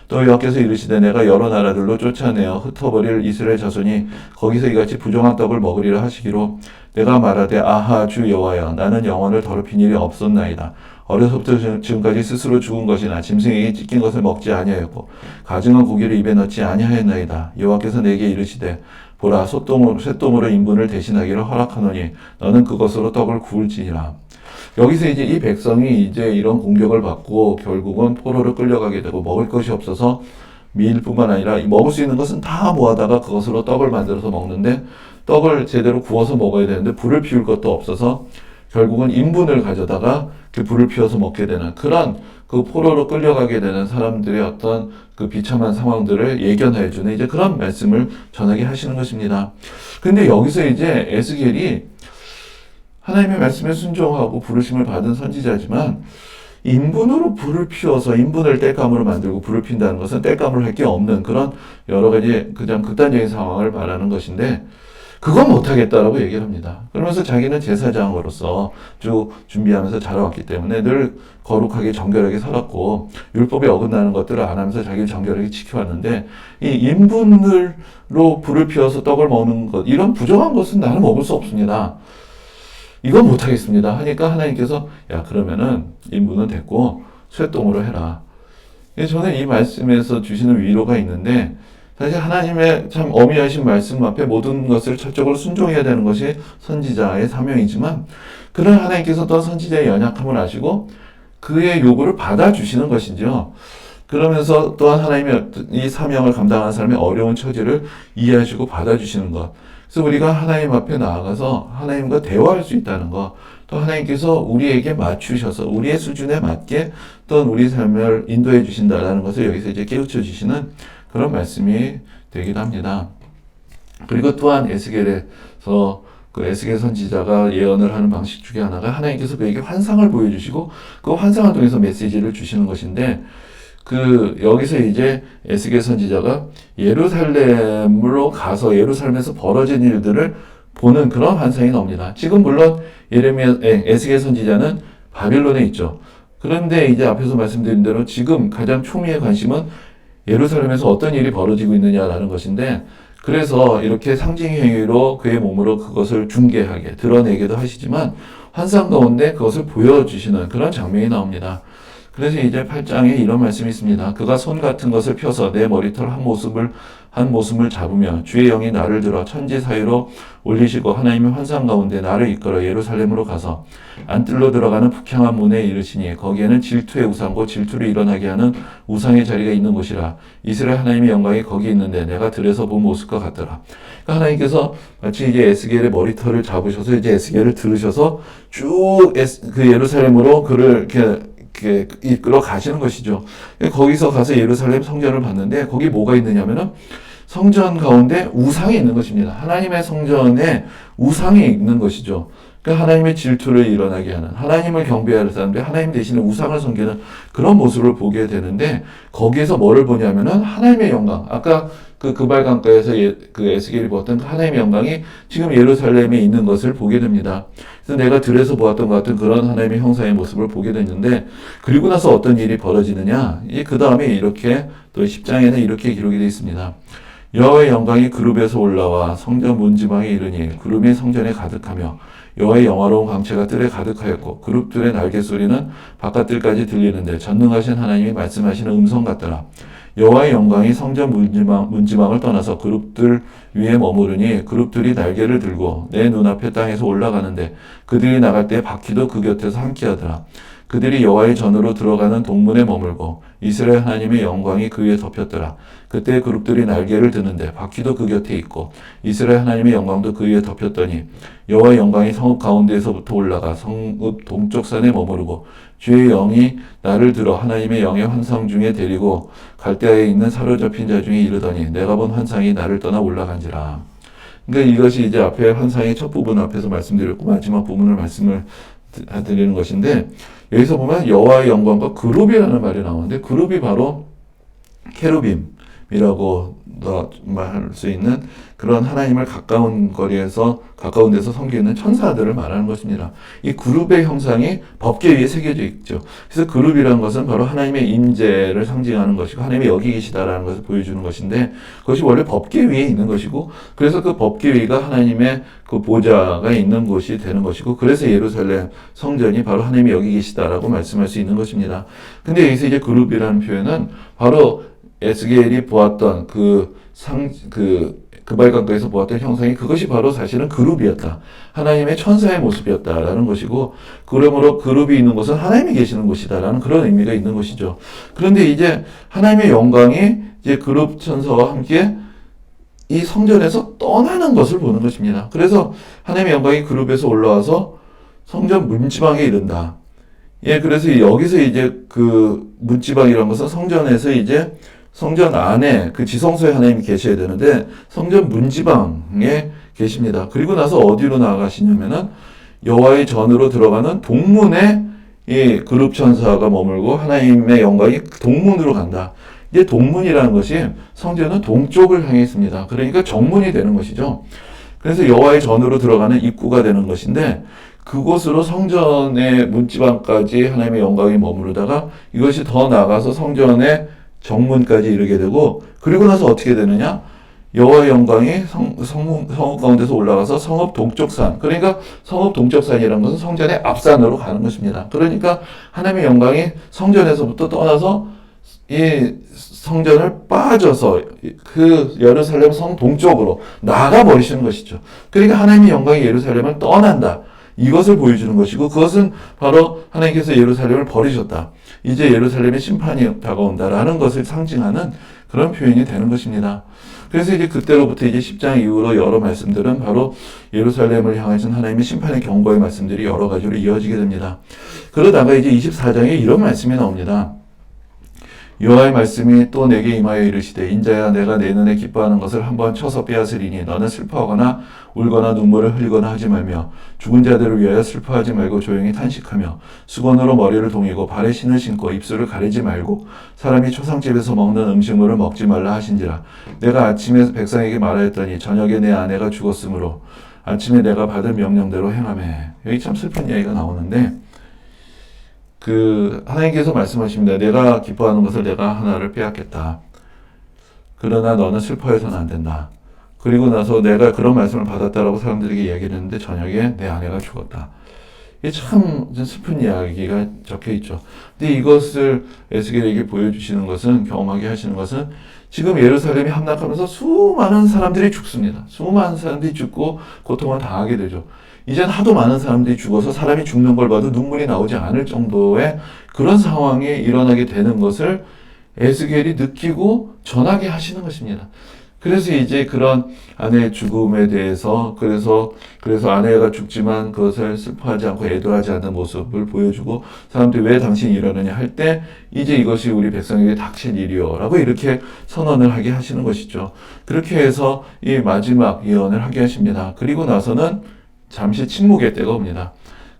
또 여호와께서 이르시되 내가 여러 나라들로 쫓아내어 흩어버릴 이스라엘 자손이 거기서 이같이 부정한 떡을 먹으리라 하시기로 내가 말하되 아하 주 여호와여 나는 영혼을 더럽힌 일이 없었나이다. 어려서부터 지금까지 스스로 죽은 것이나 짐승에게 찢긴 것을 먹지 아니하였고 가증한 고기를 입에 넣지 아니하였나이다. 여호와께서 내게 이르시되 보라 쇠똥으로 인분을 대신하기를 허락하노니 너는 그것으로 떡을 구울지니라. 여기서 이제 이 백성이 이제 이런 공격을 받고 결국은 포로로 끌려가게 되고 먹을 것이 없어서 밀뿐만 아니라 먹을 수 있는 것은 다 모아다가 그것으로 떡을 만들어서 먹는데 떡을 제대로 구워서 먹어야 되는데 불을 피울 것도 없어서 결국은 인분을 가져다가 그 불을 피워서 먹게 되는 그런 그 포로로 끌려가게 되는 사람들의 어떤 그 비참한 상황들을 예견해 주는 이제 그런 말씀을 전하게 하시는 것입니다. 근데 여기서 이제 에스겔이 하나님의 말씀에 순종하고 부르심을 받은 선지자지만 인분으로 불을 피워서 인분을 땔감으로 만들고 불을 핀다는 것은 땔감으로 할 게 없는 그런 여러 가지 그냥 극단적인 상황을 말하는 것인데 그건 못하겠다라고 얘기를 합니다. 그러면서 자기는 제사장으로서 쭉 준비하면서 자라왔기 때문에 늘 거룩하게 정결하게 살았고 율법에 어긋나는 것들을 안 하면서 자기를 정결하게 지켜왔는데 이 인분으로 불을 피워서 떡을 먹는 것 이런 부정한 것은 나는 먹을 수 없습니다. 이건 못하겠습니다. 하니까 하나님께서 야 그러면은 인분은 됐고 쇠똥으로 해라. 저는 이 말씀에서 주시는 위로가 있는데 사실 하나님의 참 어미하신 말씀 앞에 모든 것을 철저하게 순종해야 되는 것이 선지자의 사명이지만 그런 하나님께서 또 선지자의 연약함을 아시고 그의 요구를 받아주시는 것이죠. 그러면서 또한 하나님의 이 사명을 감당하는 사람의 어려운 처지를 이해하시고 받아주시는 것. 그래서 우리가 하나님 앞에 나아가서 하나님과 대화할 수 있다는 것, 또 하나님께서 우리에게 맞추셔서 우리의 수준에 맞게 또 우리 삶을 인도해 주신다라는 것을 여기서 이제 깨우쳐 주시는 그런 말씀이 되기도 합니다. 그리고 또한 에스겔에서 그 에스겔 선지자가 예언을 하는 방식 중에 하나가 하나님께서 그에게 환상을 보여주시고 그 환상을 통해서 메시지를 주시는 것인데 여기서 이제 에스겔 선지자가 예루살렘으로 가서 예루살렘에서 벌어진 일들을 보는 그런 환상이 나옵니다. 지금 물론 에스겔 선지자는 바빌론에 있죠. 그런데 이제 앞에서 말씀드린 대로 지금 가장 초미의 관심은 예루살렘에서 어떤 일이 벌어지고 있느냐라는 것인데 그래서 이렇게 상징 행위로 그의 몸으로 그것을 중계하게 드러내기도 하시지만 환상 가운데 그것을 보여주시는 그런 장면이 나옵니다. 그래서 이제 8장에 이런 말씀이 있습니다. 그가 손 같은 것을 펴서 내 머리털 한 모습을 잡으며 주의 영이 나를 들어 천지 사이로 올리시고 하나님의 환상 가운데 나를 이끌어 예루살렘으로 가서 안뜰로 들어가는 북향한 문에 이르시니 거기에는 질투의 우상과 질투를 일어나게 하는 우상의 자리가 있는 곳이라. 이스라엘 하나님의 영광이 거기 있는데 내가 들에서 본 모습과 같더라. 그러니까 하나님께서 마치 이제 에스겔의 머리털을 잡으셔서 이제 에스겔을 들으셔서 쭉 그 예루살렘으로 그를 이렇게 이끌어 가시는 것이죠. 거기서 가서 예루살렘 성전을 봤는데 거기 뭐가 있느냐면은 성전 가운데 우상이 있는 것입니다. 하나님의 성전에 우상이 있는 것이죠. 그러니까 하나님의 질투를 일어나게 하는 하나님을 경배하는 사람들 하나님 대신에 우상을 섬기는 그런 모습을 보게 되는데 거기에서 뭐를 보냐면은 하나님의 영광. 아까 그 발강가에서 그 에스겔이 보았던 하나님의 영광이 지금 예루살렘에 있는 것을 보게 됩니다. 그래서 내가 들에서 보았던 것 같은 그런 하나님의 형상의 모습을 보게 됐는데 그리고 나서 어떤 일이 벌어지느냐? 그 다음에 이렇게 또 10장에는 이렇게 기록이 되어 있습니다. 여호와의 영광이 그룹에서 올라와 성전 문지방에 이르니 구름이 성전에 가득하며 여호와의 영화로운 광채가 뜰에 가득하였고 그룹들의 날개 소리는 바깥들까지 들리는데 전능하신 하나님이 말씀하시는 음성 같더라. 여호와의 영광이 성전 문지방을 떠나서 그룹들 위에 머무르니 그룹들이 날개를 들고 내 눈앞에 땅에서 올라가는데 그들이 나갈 때 바퀴도 그 곁에서 함께하더라. 그들이 여호와의 전으로 들어가는 동문에 머물고 이스라엘 하나님의 영광이 그 위에 덮였더라. 그때 그룹들이 날개를 드는데 바퀴도 그 곁에 있고 이스라엘 하나님의 영광도 그 위에 덮였더니 여호와의 영광이 성읍 가운데에서부터 올라가 성읍 동쪽 산에 머무르고 주의 영이 나를 들어 하나님의 영의 환상 중에 데리고 갈대아에 있는 사로잡힌 자 중에 이르더니 내가 본 환상이 나를 떠나 올라간지라. 그러니까 이것이 이제 앞에 환상의 첫 부분 앞에서 말씀드렸고 마지막 부분을 말씀을 드리는 것인데, 여기서 보면 여호와의 영광과 그룹이라는 말이 나오는데 그룹이 바로 케루빔이라고 말할 수 있는 그런 하나님을 가까운 거리에서 가까운 데서 섬기는 천사들을 말하는 것입니다. 이 그룹의 형상이 법궤 위에 새겨져 있죠. 그래서 그룹이라는 것은 바로 하나님의 임재를 상징하는 것이고 하나님이 여기 계시다라는 것을 보여주는 것인데, 그것이 원래 법궤 위에 있는 것이고, 그래서 그 법궤 위가 하나님의 그 보좌가 있는 곳이 되는 것이고, 그래서 예루살렘 성전이 바로 하나님이 여기 계시다라고 말씀할 수 있는 것입니다. 근데 여기서 이제 그룹이라는 표현은 바로 에스겔이 보았던 그발강가에서 보았던 형상이 그것이 바로 사실은 그룹이었다. 하나님의 천사의 모습이었다라는 것이고, 그러므로 그룹이 있는 곳은 하나님이 계시는 곳이다라는 그런 의미가 있는 것이죠. 그런데 이제 하나님의 영광이 이제 그룹 천사와 함께 이 성전에서 떠나는 것을 보는 것입니다. 그래서 하나님의 영광이 그룹에서 올라와서 성전 문지방에 이른다. 예, 그래서 여기서 이제 그 문지방이라는 것은 성전에서 이제 성전 안에 그 지성소에 하나님이 계셔야 되는데 성전 문지방에 계십니다. 그리고 나서 어디로 나아가시냐면은 여호와의 전으로 들어가는 동문에 이 그룹 천사가 머물고 하나님의 영광이 동문으로 간다. 이제 동문이라는 것이 성전은 동쪽을 향해 있습니다. 그러니까 정문이 되는 것이죠. 그래서 여호와의 전으로 들어가는 입구가 되는 것인데, 그곳으로 성전의 문지방까지 하나님의 영광이 머무르다가 이것이 더 나아가서 성전의 정문까지 이르게 되고, 그리고 나서 어떻게 되느냐? 여호와의 영광이 성읍 가운데서 올라가서 성읍 동쪽산, 그러니까 성읍 동쪽산이라는 것은 성전의 앞산으로 가는 것입니다. 그러니까 하나님의 영광이 성전에서부터 떠나서 이 성전을 빠져서 그 예루살렘 성 동쪽으로 나가 버리시는 것이죠. 그러니까 하나님의 영광이 예루살렘을 떠난다. 이것을 보여주는 것이고, 그것은 바로 하나님께서 예루살렘을 버리셨다. 이제 예루살렘의 심판이 다가온다라는 것을 상징하는 그런 표현이 되는 것입니다. 그래서 이제 그때로부터 이제 10장 이후로 여러 말씀들은 바로 예루살렘을 향하신 하나님의 심판의 경고의 말씀들이 여러 가지로 이어지게 됩니다. 그러다가 이제 24장에 이런 말씀이 나옵니다. 여호와의 말씀이 또 내게 임하여 이르시되 인자야 내가 내 눈에 기뻐하는 것을 한번 쳐서 빼앗으리니 너는 슬퍼하거나 울거나 눈물을 흘리거나 하지 말며 죽은 자들을 위하여 슬퍼하지 말고 조용히 탄식하며 수건으로 머리를 동이고 발에 신을 신고 입술을 가리지 말고 사람이 초상집에서 먹는 음식물을 먹지 말라 하신지라. 내가 아침에 백성에게 말하였더니 저녁에 내 아내가 죽었으므로 아침에 내가 받은 명령대로 행하매. 여기 참 슬픈 이야기가 나오는데, 하나님께서 말씀하십니다. 내가 기뻐하는 것을 내가 하나를 빼앗겠다. 그러나 너는 슬퍼해서는 안 된다. 그리고 나서 내가 그런 말씀을 받았다라고 사람들에게 이야기를 했는데 저녁에 내 아내가 죽었다. 이게 참 슬픈 이야기가 적혀 있죠. 근데 이것을 에스겔에게 보여주시는 것은, 경험하게 하시는 것은, 지금 예루살렘이 함락하면서 수많은 사람들이 죽습니다. 수많은 사람들이 죽고 고통을 당하게 되죠. 이젠 하도 많은 사람들이 죽어서 사람이 죽는 걸 봐도 눈물이 나오지 않을 정도의 그런 상황이 일어나게 되는 것을 에스겔이 느끼고 전하게 하시는 것입니다. 그래서 이제 그런 아내의 죽음에 대해서, 그래서 아내가 죽지만 그것을 슬퍼하지 않고 애도하지 않는 모습을 보여주고, 사람들이 왜 당신이 이러느냐 할 때 이제 이것이 우리 백성에게 닥칠 일이요 라고 이렇게 선언을 하게 하시는 것이죠. 그렇게 해서 이 마지막 예언을 하게 하십니다. 그리고 나서는 잠시 침묵의 때가 옵니다.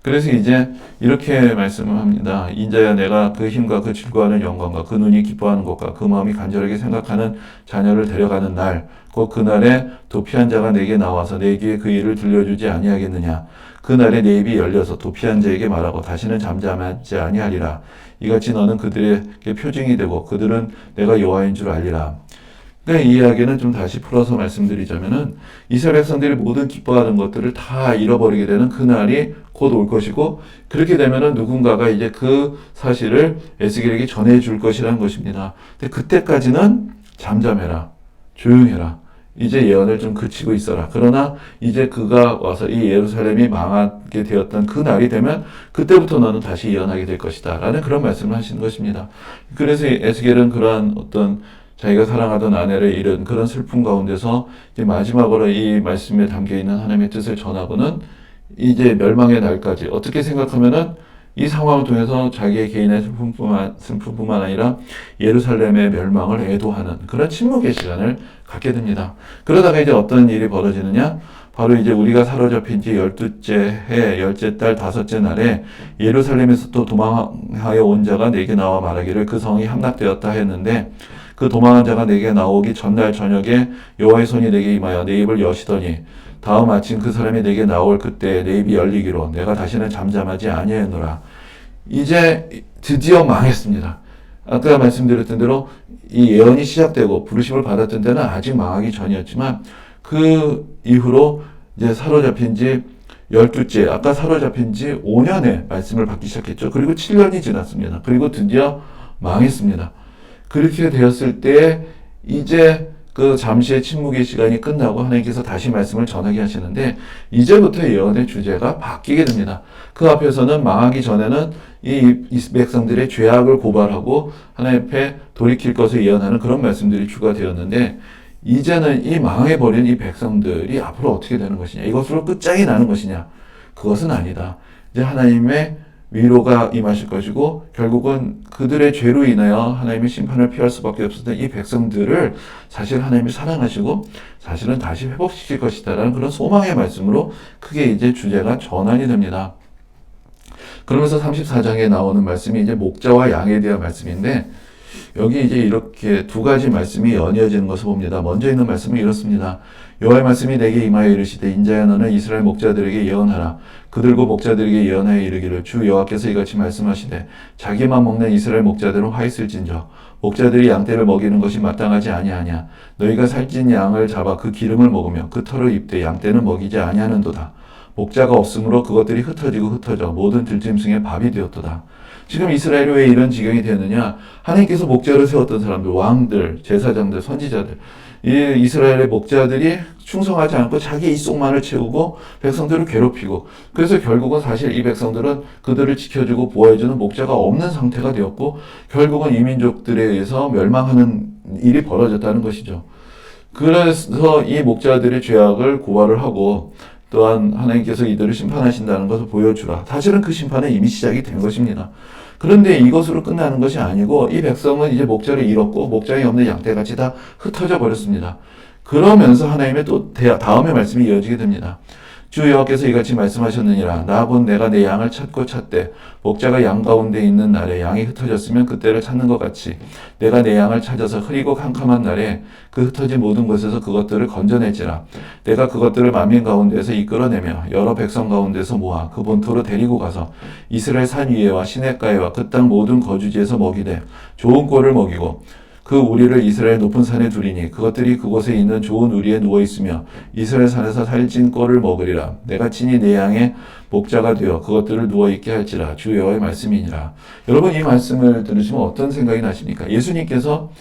그래서 이제 이렇게 말씀을 합니다. 인자야 내가 그 힘과 그 즐거워하는 영광과 그 눈이 기뻐하는 것과 그 마음이 간절하게 생각하는 자녀를 데려가는 날, 곧 그날에 도피한 자가 내게 나와서 내 귀에 그 일을 들려주지 아니하겠느냐. 그날에 내 입이 열려서 도피한 자에게 말하고 다시는 잠잠하지 아니하리라. 이같이 너는 그들에게 표징이 되고 그들은 내가 여호와인 줄 알리라. 이 이야기는 좀 다시 풀어서 말씀드리자면은 이스라엘 백성들이 모든 기뻐하는 것들을 다 잃어버리게 되는 그날이 곧 올 것이고, 그렇게 되면은 누군가가 이제 그 사실을 에스겔에게 전해줄 것이라는 것입니다. 근데 그때까지는 잠잠해라, 조용해라, 이제 예언을 좀 그치고 있어라. 그러나 이제 그가 와서 이 예루살렘이 망하게 되었던 그 날이 되면 그때부터 너는 다시 예언하게 될 것이다. 라는 그런 말씀을 하시는 것입니다. 그래서 에스겔은 그러한 어떤 자기가 사랑하던 아내를 잃은 그런 슬픔 가운데서 이제 마지막으로 이 말씀에 담겨 있는 하나님의 뜻을 전하고는 이제 멸망의 날까지 어떻게 생각하면은 이 상황을 통해서 자기의 개인의 슬픔뿐만 아니라 예루살렘의 멸망을 애도하는 그런 침묵의 시간을 갖게 됩니다. 그러다가 이제 어떤 일이 벌어지느냐? 바로 이제 우리가 사로잡힌 지 12째 해, 10째 달, 5째 날에 예루살렘에서 또 도망하여 온 자가 내게 나와 말하기를 그 성이 함락되었다 했는데 그 도망한 자가 내게 나오기 전날 저녁에 여호와의 손이 내게 임하여 내 입을 여시더니 다음 아침 그 사람이 내게 나올 그때 내 입이 열리기로 내가 다시는 잠잠하지 아니하노라. 이제 드디어 망했습니다. 아까 말씀드렸던 대로 이 예언이 시작되고 부르심을 받았던 때는 아직 망하기 전이었지만 그 이후로 이제 사로잡힌 지 12째, 아까 사로잡힌 지 5년에 말씀을 받기 시작했죠. 그리고 7년이 지났습니다. 그리고 드디어 망했습니다. 그렇게 되었을 때 이제 그 잠시의 침묵의 시간이 끝나고 하나님께서 다시 말씀을 전하게 하시는데 이제부터 예언의 주제가 바뀌게 됩니다. 그 앞에서는 망하기 전에는 이 백성들의 죄악을 고발하고 하나님 앞에 돌이킬 것을 예언하는 그런 말씀들이 주가 되었는데 이제는 이 망해버린 이 백성들이 앞으로 어떻게 되는 것이냐, 이것으로 끝장이 나는 것이냐, 그것은 아니다. 이제 하나님의 위로가 임하실 것이고 결국은 그들의 죄로 인하여 하나님의 심판을 피할 수밖에 없었던 이 백성들을 사실 하나님이 사랑하시고 사실은 다시 회복시킬 것이다라는 그런 소망의 말씀으로 크게 이제 주제가 전환이 됩니다. 그러면서 34장에 나오는 말씀이 이제 목자와 양에 대한 말씀인데 여기 이제 이렇게 두 가지 말씀이 연이어지는 것을 봅니다. 먼저 있는 말씀은 이렇습니다. 여호와의 말씀이 내게 임하여 이르시되 인자야 너는 이스라엘 목자들에게 예언하라. 그들과 목자들에게 예언하여 이르기를 주 여호와께서 이같이 말씀하시되 자기만 먹는 이스라엘 목자들은 화 있을진저 목자들이 양떼를 먹이는 것이 마땅하지 아니하냐. 너희가 살찐 양을 잡아 그 기름을 먹으며 그 털을 입되 양떼는 먹이지 아니하는도다. 목자가 없으므로 그것들이 흩어지고 흩어져 모든 들짐승의 밥이 되었도다. 지금 이스라엘이 왜 이런 지경이 되느냐? 하나님께서 목자를 세웠던 사람들, 왕들, 제사장들, 선지자들, 이 이스라엘의 목자들이 충성하지 않고 자기 입속만을 채우고 백성들을 괴롭히고 그래서 결국은 사실 이 백성들은 그들을 지켜주고 보호해주는 목자가 없는 상태가 되었고 결국은 이 민족들에 의해서 멸망하는 일이 벌어졌다는 것이죠. 그래서 이 목자들의 죄악을 고발을 하고 또한 하나님께서 이들을 심판하신다는 것을 보여주라. 사실은 그 심판은 이미 시작이 된 것입니다. 그런데 이것으로 끝나는 것이 아니고 이 백성은 이제 목자를 잃었고 목장이 없는 양떼같이 다 흩어져 버렸습니다. 그러면서 하나님의 또 다음의 말씀이 이어지게 됩니다. 주 여호와께서 이같이 말씀하셨느니라. 나 본 내가 내 양을 찾고 찾되 목자가 양 가운데 있는 날에 양이 흩어졌으면 그때를 찾는 것 같이 내가 내 양을 찾아서 흐리고 캄캄한 날에 그 흩어진 모든 곳에서 그것들을 건져낼지라. 내가 그것들을 만민 가운데서 이끌어내며 여러 백성 가운데서 모아 그 본토로 데리고 가서 이스라엘 산 위에와 시냇가에와 그 땅 모든 거주지에서 먹이되 좋은 꼴을 먹이고 그 우리를 이스라엘 높은 산에 두리니 그것들이 그곳에 있는 좋은 우리에 누워있으며 이스라엘 산에서 살찐 꼴을 먹으리라. 내가 친히 내 양의 목자가 되어 그것들을 누워있게 할지라. 주 여호와의 말씀이니라. 여러분 이 말씀을 들으시면 어떤 생각이 나십니까? 예수님께서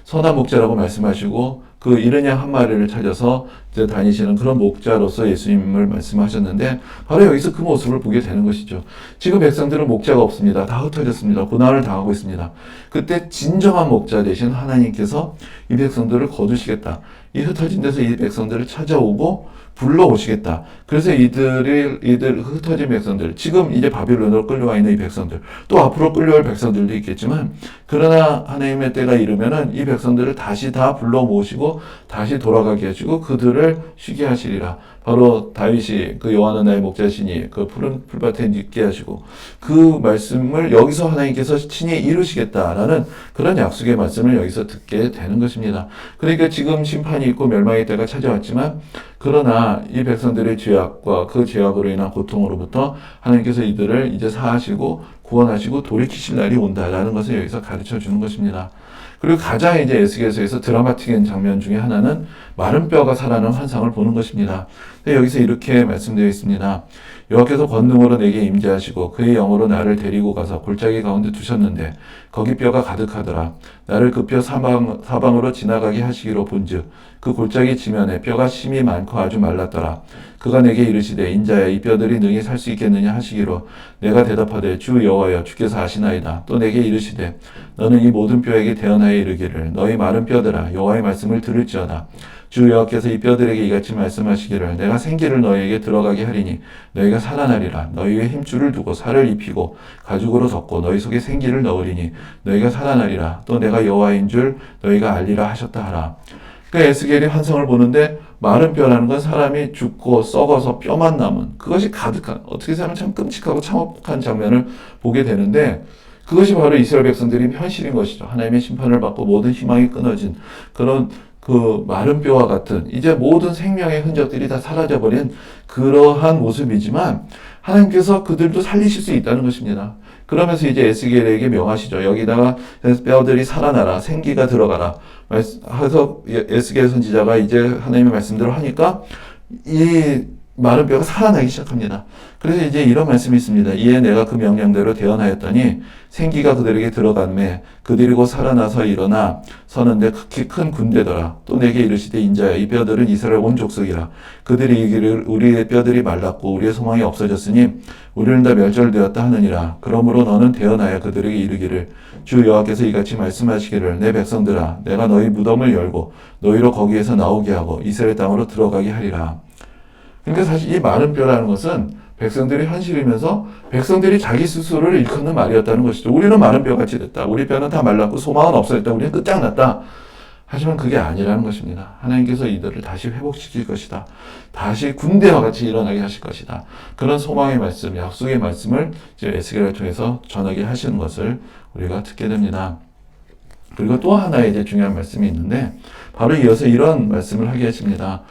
선한 목자라고 말씀하시고 그 잃은 양 한 마리를 찾아서 이제 다니시는 그런 목자로서 예수님을 말씀하셨는데 바로 여기서 그 모습을 보게 되는 것이죠. 지금 백성들은 목자가 없습니다. 다 흩어졌습니다. 고난을 당하고 있습니다. 그때 진정한 목자 대신 하나님께서 이 백성들을 거두시겠다. 이 흩어진 데서 이 백성들을 찾아오고 불러오시겠다. 그래서 이들 흩어진 백성들, 지금 이제 바빌론으로 끌려와 있는 이 백성들, 또 앞으로 끌려올 백성들도 있겠지만, 그러나 하나님의 때가 이르면은 이 백성들을 다시 다 불러 모으시고, 다시 돌아가게 하시고, 그들을 쉬게 하시리라. 바로 다윗이 그 여호와는 나의 목자시니 그 푸른 풀밭에 눕게 하시고 그 말씀을 여기서 하나님께서 친히 이루시겠다라는 그런 약속의 말씀을 여기서 듣게 되는 것입니다. 그러니까 지금 심판이 있고 멸망의 때가 찾아왔지만 그러나 이 백성들의 죄악과 그 죄악으로 인한 고통으로부터 하나님께서 이들을 이제 사하시고 구원하시고 돌이키실 날이 온다라는 것을 여기서 가르쳐 주는 것입니다. 그리고 가장 이제 에스겔서에서 드라마틱한 장면 중에 하나는 마른 뼈가 살아나는 환상을 보는 것입니다. 여기서 이렇게 말씀되어 있습니다. 여호와께서 권능으로 내게 임재하시고 그의 영으로 나를 데리고 가서 골짜기 가운데 두셨는데 거기 뼈가 가득하더라. 나를 그 뼈 사방으로 지나가게 하시기로 본즉 그 골짜기 지면에 뼈가 심이 많고 아주 말랐더라. 그가 내게 이르시되 인자야 이 뼈들이 능히 살 수 있겠느냐 하시기로 내가 대답하되 주 여호와여 주께서 아시나이다. 또 내게 이르시되 너는 이 모든 뼈에게 대언하여 이르기를 너희 마른 뼈들아 여호와의 말씀을 들을지어다. 주 여호와께서 이 뼈들에게 이같이 말씀하시기를 내가 생기를 너희에게 들어가게 하리니 너희가 살아나리라. 너희 위에 힘줄을 두고 살을 입히고 가죽으로 덮고 너희 속에 생기를 넣으리니 너희가 살아나리라. 또 내가 여호와인 줄 너희가 알리라 하셨다 하라. 그러니까 에스겔이 환상을 보는데 마른 뼈라는 건 사람이 죽고 썩어서 뼈만 남은 그것이 가득한 어떻게 보면 참 끔찍하고 참혹한 장면을 보게 되는데 그것이 바로 이스라엘 백성들이 현실인 것이죠. 하나님의 심판을 받고 모든 희망이 끊어진 그런 그 마른 뼈와 같은 이제 모든 생명의 흔적들이 다 사라져버린 그러한 모습이지만 하나님께서 그들도 살리실 수 있다는 것입니다. 그러면서 이제 에스겔에게 명하시죠. 여기다가 뼈들이 살아나라, 생기가 들어가라. 해서 에스겔 선지자가 이제 하나님의 말씀대로 하니까 이 마른 뼈가 살아나기 시작합니다. 그래서 이제 이런 말씀이 있습니다. 이에 내가 그 명령대로 대언하였더니 생기가 그들에게 들어갔매 그들이 곧 살아나서 일어나 서는데 극히 큰 군대더라. 또 내게 이르시되 인자야 이 뼈들은 이스라엘 온 족속이라. 그들이 이르기를 우리의 뼈들이 말랐고 우리의 소망이 없어졌으니 우리는 다 멸절되었다 하느니라. 그러므로 너는 대언하여 그들에게 이르기를 주 여호와께서 이같이 말씀하시기를 내 백성들아 내가 너희 무덤을 열고 너희로 거기에서 나오게 하고 이스라엘 땅으로 들어가게 하리라. 그러니까 사실 이 마른 뼈라는 것은 백성들이 현실이면서 백성들이 자기 스스로를 일컫는 말이었다는 것이죠. 우리는 마른 뼈같이 됐다. 우리 뼈는 다 말랐고 소망은 없어졌다. 우리는 끝장났다. 하지만 그게 아니라는 것입니다. 하나님께서 이들을 다시 회복시킬 것이다. 다시 군대와 같이 일어나게 하실 것이다. 그런 소망의 말씀, 약속의 말씀을 이제 에스겔을 통해서 전하게 하시는 것을 우리가 듣게 됩니다. 그리고 또 하나의 이제 중요한 말씀이 있는데 바로 이어서 이런 말씀을 하게 하십니다.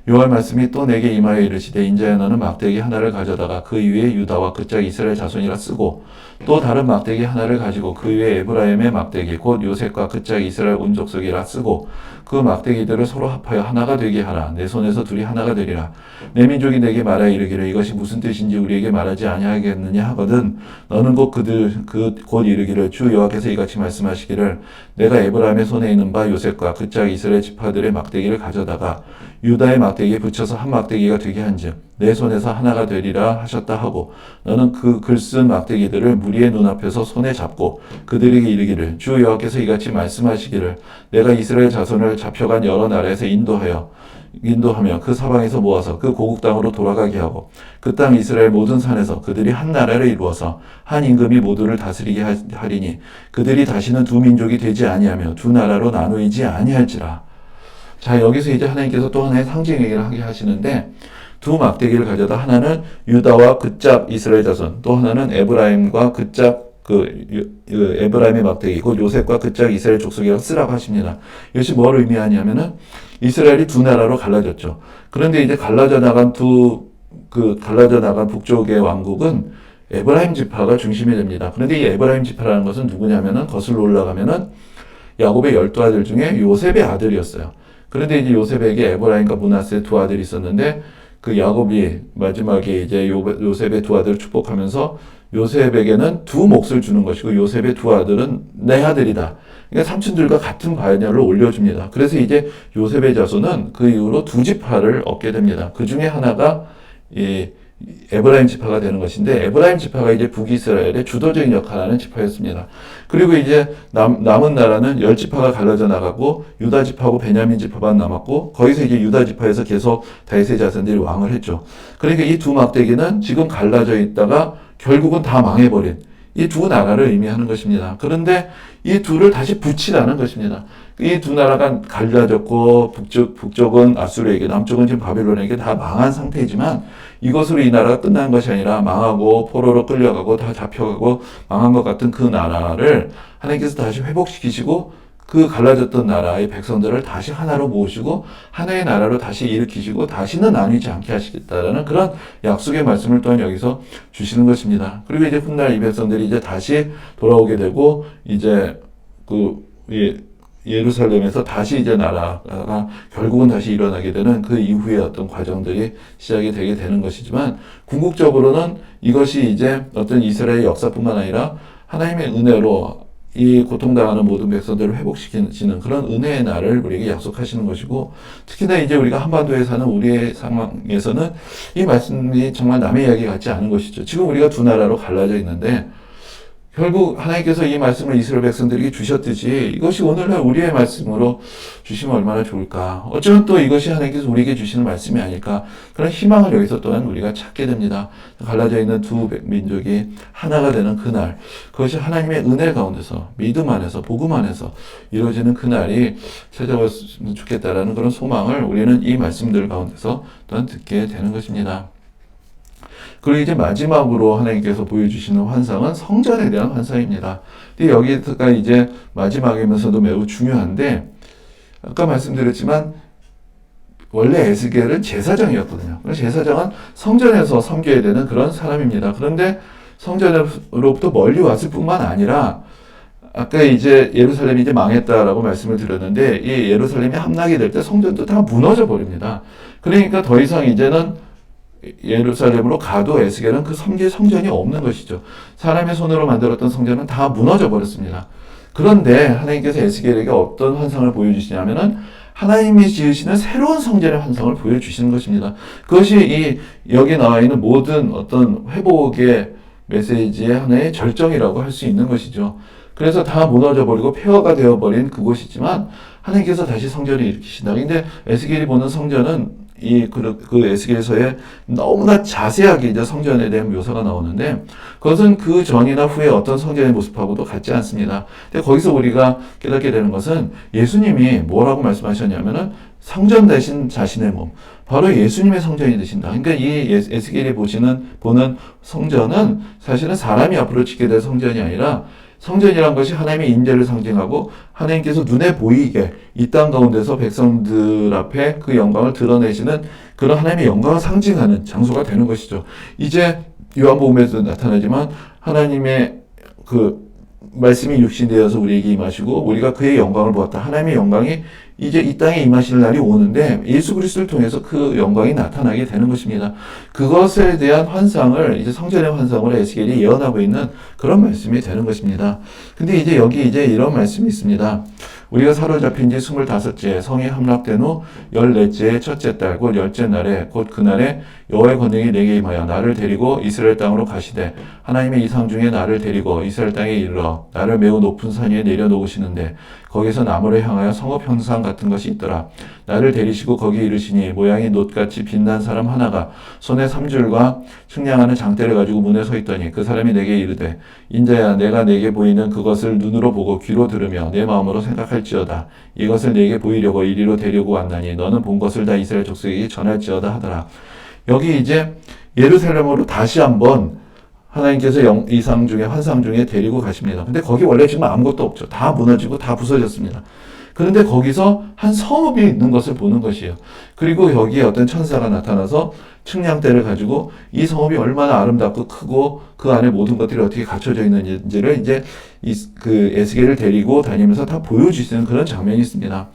여호와의 말씀이 또 내게 임하여 이르시되 인자야 너는 막대기 하나를 가져다가 그 위에 유다와 그 짝 이스라엘 자손이라 쓰고 또 다른 막대기 하나를 가지고 그 위에 에브라임의 막대기 곧 요셉과 그 짝 이스라엘 온 족속이라 쓰고 그 막대기들을 서로 합하여 하나가 되게 하라. 내 손에서 둘이 하나가 되리라. 내 민족이 내게 말하여 이르기를 이것이 무슨 뜻인지 우리에게 말하지 아니하겠느냐 하거든 너는 곧 곧 이르기를 주 여호와께서 이같이 말씀하시기를 내가 에브라임의 손에 있는 바 요셉과 그 짝 이스라엘 지파들의 막대기를 가져다가 유다의 막대기에 붙여서 한 막대기가 되게 한즉 내 손에서 하나가 되리라 하셨다 하고 너는 그 글쓴 막대기들을 무리의 눈앞에서 손에 잡고 그들에게 이르기를 주 여호와께서 이같이 말씀하시기를 내가 이스라엘 자손을 잡혀간 여러 나라에서 인도하며 그 사방에서 모아서 그 고국 땅으로 돌아가게 하고 그 땅 이스라엘 모든 산에서 그들이 한 나라를 이루어서 한 임금이 모두를 다스리게 하리니 그들이 다시는 두 민족이 되지 아니하며 두 나라로 나누이지 아니할지라. 자, 여기서 이제 하나님께서 또 하나의 상징 얘기를 하게 하시는데 두 막대기를 가져다 하나는 유다와 그 짝 이스라엘 자손 또 하나는 에브라임과 그 짝 에브라임의 막대기 곧 요셉과 그 짝 이스라엘 족속이라고 쓰라고 하십니다. 이것이 뭘 의미하냐면은 이스라엘이 두 나라로 갈라졌죠. 그런데 이제 갈라져 나간 북쪽의 왕국은 에브라임 지파가 중심이 됩니다. 그런데 이 에브라임 지파라는 것은 누구냐면은 거슬러 올라가면은 야곱의 12아들 중에 요셉의 아들이었어요. 그런데 이제 요셉에게 에브라임과 므낫세의 두 아들이 있었는데 그 야곱이 마지막에 이제 요셉의 두 아들을 축복하면서 요셉에게는 두 몫을 주는 것이고 요셉의 두 아들은 내 아들이다. 그러니까 삼촌들과 같은 반열을 올려줍니다. 그래서 이제 요셉의 자손은 그 이후로 두 지파를 얻게 됩니다. 그 중에 하나가 이 에브라임 지파가 되는 것인데 에브라임 지파가 이제 북이스라엘의 주도적인 역할을 하는 지파였습니다. 그리고 이제 남은 나라는 10지파가 갈라져 나가고 유다 지파하고 베냐민 지파만 남았고 거기서 이제 유다 지파에서 계속 다윗의 자손들이 왕을 했죠. 그러니까 이 두 막대기는 지금 갈라져 있다가 결국은 다 망해버린 이 두 나라를 의미하는 것입니다. 그런데 이 둘을 다시 붙이라는 것입니다. 이 두 나라가 갈라졌고 북쪽은 아수르에게 남쪽은 지금 바벨론에게 다 망한 상태이지만 이것으로 이 나라가 끝난 것이 아니라 망하고 포로로 끌려가고 다 잡혀가고 망한 것 같은 그 나라를 하나님께서 다시 회복시키시고 그 갈라졌던 나라의 백성들을 다시 하나로 모으시고 하나의 나라로 다시 일으키시고 다시는 나뉘지 않게 하시겠다라는 그런 약속의 말씀을 또한 여기서 주시는 것입니다. 그리고 이제 훗날 이 백성들이 이제 다시 돌아오게 되고 이제 예루살렘에서 다시 이제 나라가 결국은 다시 일어나게 되는 그 이후의 어떤 과정들이 시작이 되게 되는 것이지만, 궁극적으로는 이것이 이제 어떤 이스라엘의 역사뿐만 아니라 하나님의 은혜로 이 고통당하는 모든 백성들을 회복시키는 그런 은혜의 날을 우리에게 약속하시는 것이고, 특히나 이제 우리가 한반도에 사는 우리의 상황에서는 이 말씀이 정말 남의 이야기 같지 않은 것이죠. 지금 우리가 두 나라로 갈라져 있는데, 결국 하나님께서 이 말씀을 이스라엘 백성들에게 주셨듯이 이것이 오늘날 우리의 말씀으로 주시면 얼마나 좋을까. 어쩌면 또 이것이 하나님께서 우리에게 주시는 말씀이 아닐까. 그런 희망을 여기서 또한 우리가 찾게 됩니다. 갈라져 있는 두 민족이 하나가 되는 그날, 그것이 하나님의 은혜 가운데서, 믿음 안에서, 복음 안에서 이루어지는 그날이 찾아왔으면 좋겠다라는 그런 소망을 우리는 이 말씀들 가운데서 또한 듣게 되는 것입니다. 그리고 이제 마지막으로 하나님께서 보여주시는 환상은 성전에 대한 환상입니다. 근데 여기가 이제 마지막이면서도 매우 중요한데, 아까 말씀드렸지만 원래 에스겔은 제사장이었거든요. 제사장은 성전에서 섬겨야 되는 그런 사람입니다. 그런데 성전으로부터 멀리 왔을 뿐만 아니라, 아까 이제 예루살렘이 이제 망했다라고 말씀을 드렸는데, 이 예루살렘이 함락이 될 때 성전도 다 무너져 버립니다. 그러니까 더 이상 이제는 예루살렘으로 가도 에스겔은 그 성전이 없는 것이죠. 사람의 손으로 만들었던 성전은 다 무너져 버렸습니다. 그런데 하나님께서 에스겔에게 어떤 환상을 보여주시냐면은 하나님이 지으시는 새로운 성전의 환상을 보여주시는 것입니다. 그것이 여기 나와 있는 모든 어떤 회복의 메시지의 하나의 절정이라고 할 수 있는 것이죠. 그래서 다 무너져 버리고 폐허가 되어 버린 그곳이지만 하나님께서 다시 성전을 일으키신다. 근데 에스겔이 보는 성전은 그 에스겔서에 너무나 자세하게 이제 성전에 대한 묘사가 나오는데, 그것은 그 전이나 후에 어떤 성전의 모습하고도 같지 않습니다. 근데 거기서 우리가 깨닫게 되는 것은 예수님이 뭐라고 말씀하셨냐면은 성전 대신 자신의 몸, 바로 예수님의 성전이 되신다. 그러니까 이 에스겔이 보는 성전은 사실은 사람이 앞으로 짓게 될 성전이 아니라, 성전이란 것이 하나님의 임재를 상징하고 하나님께서 눈에 보이게 이 땅 가운데서 백성들 앞에 그 영광을 드러내시는 그런 하나님의 영광을 상징하는 장소가 되는 것이죠. 이제 요한복음에도 나타나지만 하나님의 그 말씀이 육신되어서 우리에게 임하시고 우리가 그의 영광을 보았다. 하나님의 영광이 이제 이 땅에 임하실 날이 오는데 예수 그리스도를 통해서 그 영광이 나타나게 되는 것입니다. 그것에 대한 환상을 이제 성전의 환상으로 에스겔이 예언하고 있는 그런 말씀이 되는 것입니다. 근데 이제 여기 이제 이런 말씀이 있습니다. 우리가 사로잡힌 지 25째 성이 함락된 후 14째 첫째 달 곧 10째 날에 곧 그날에 여호와의 권능이 내게 임하여 나를 데리고 이스라엘 땅으로 가시되 하나님의 이상 중에 나를 데리고 이스라엘 땅에 이르러 나를 매우 높은 산 위에 내려놓으시는데 거기서 나무를 향하여 성읍 형상 같은 것이 있더라. 나를 데리시고 거기 이르시니 모양이 놋같이 빛난 사람 하나가 손에 삼줄과 측량하는 장대를 가지고 문에 서 있더니 그 사람이 내게 이르되 인자야 내가 내게 보이는 그것을 눈으로 보고 귀로 들으며 내 마음으로 생각할지어다. 이것을 내게 보이려고 이리로 데리고 왔나니 너는 본 것을 다 이스라엘 족속에게 전할지어다 하더라. 여기 이제 예루살렘으로 다시 한번 하나님께서 이상 중에 환상 중에 데리고 가십니다. 근데 거기 원래 지금 아무것도 없죠. 다 무너지고 다 부서졌습니다. 그런데 거기서 한 성읍이 있는 것을 보는 것이에요. 그리고 여기에 어떤 천사가 나타나서 측량대를 가지고 이 성읍이 얼마나 아름답고 크고 그 안에 모든 것들이 어떻게 갖춰져 있는지를 이제 그 에스겔을 데리고 다니면서 다 보여주시는 그런 장면이 있습니다.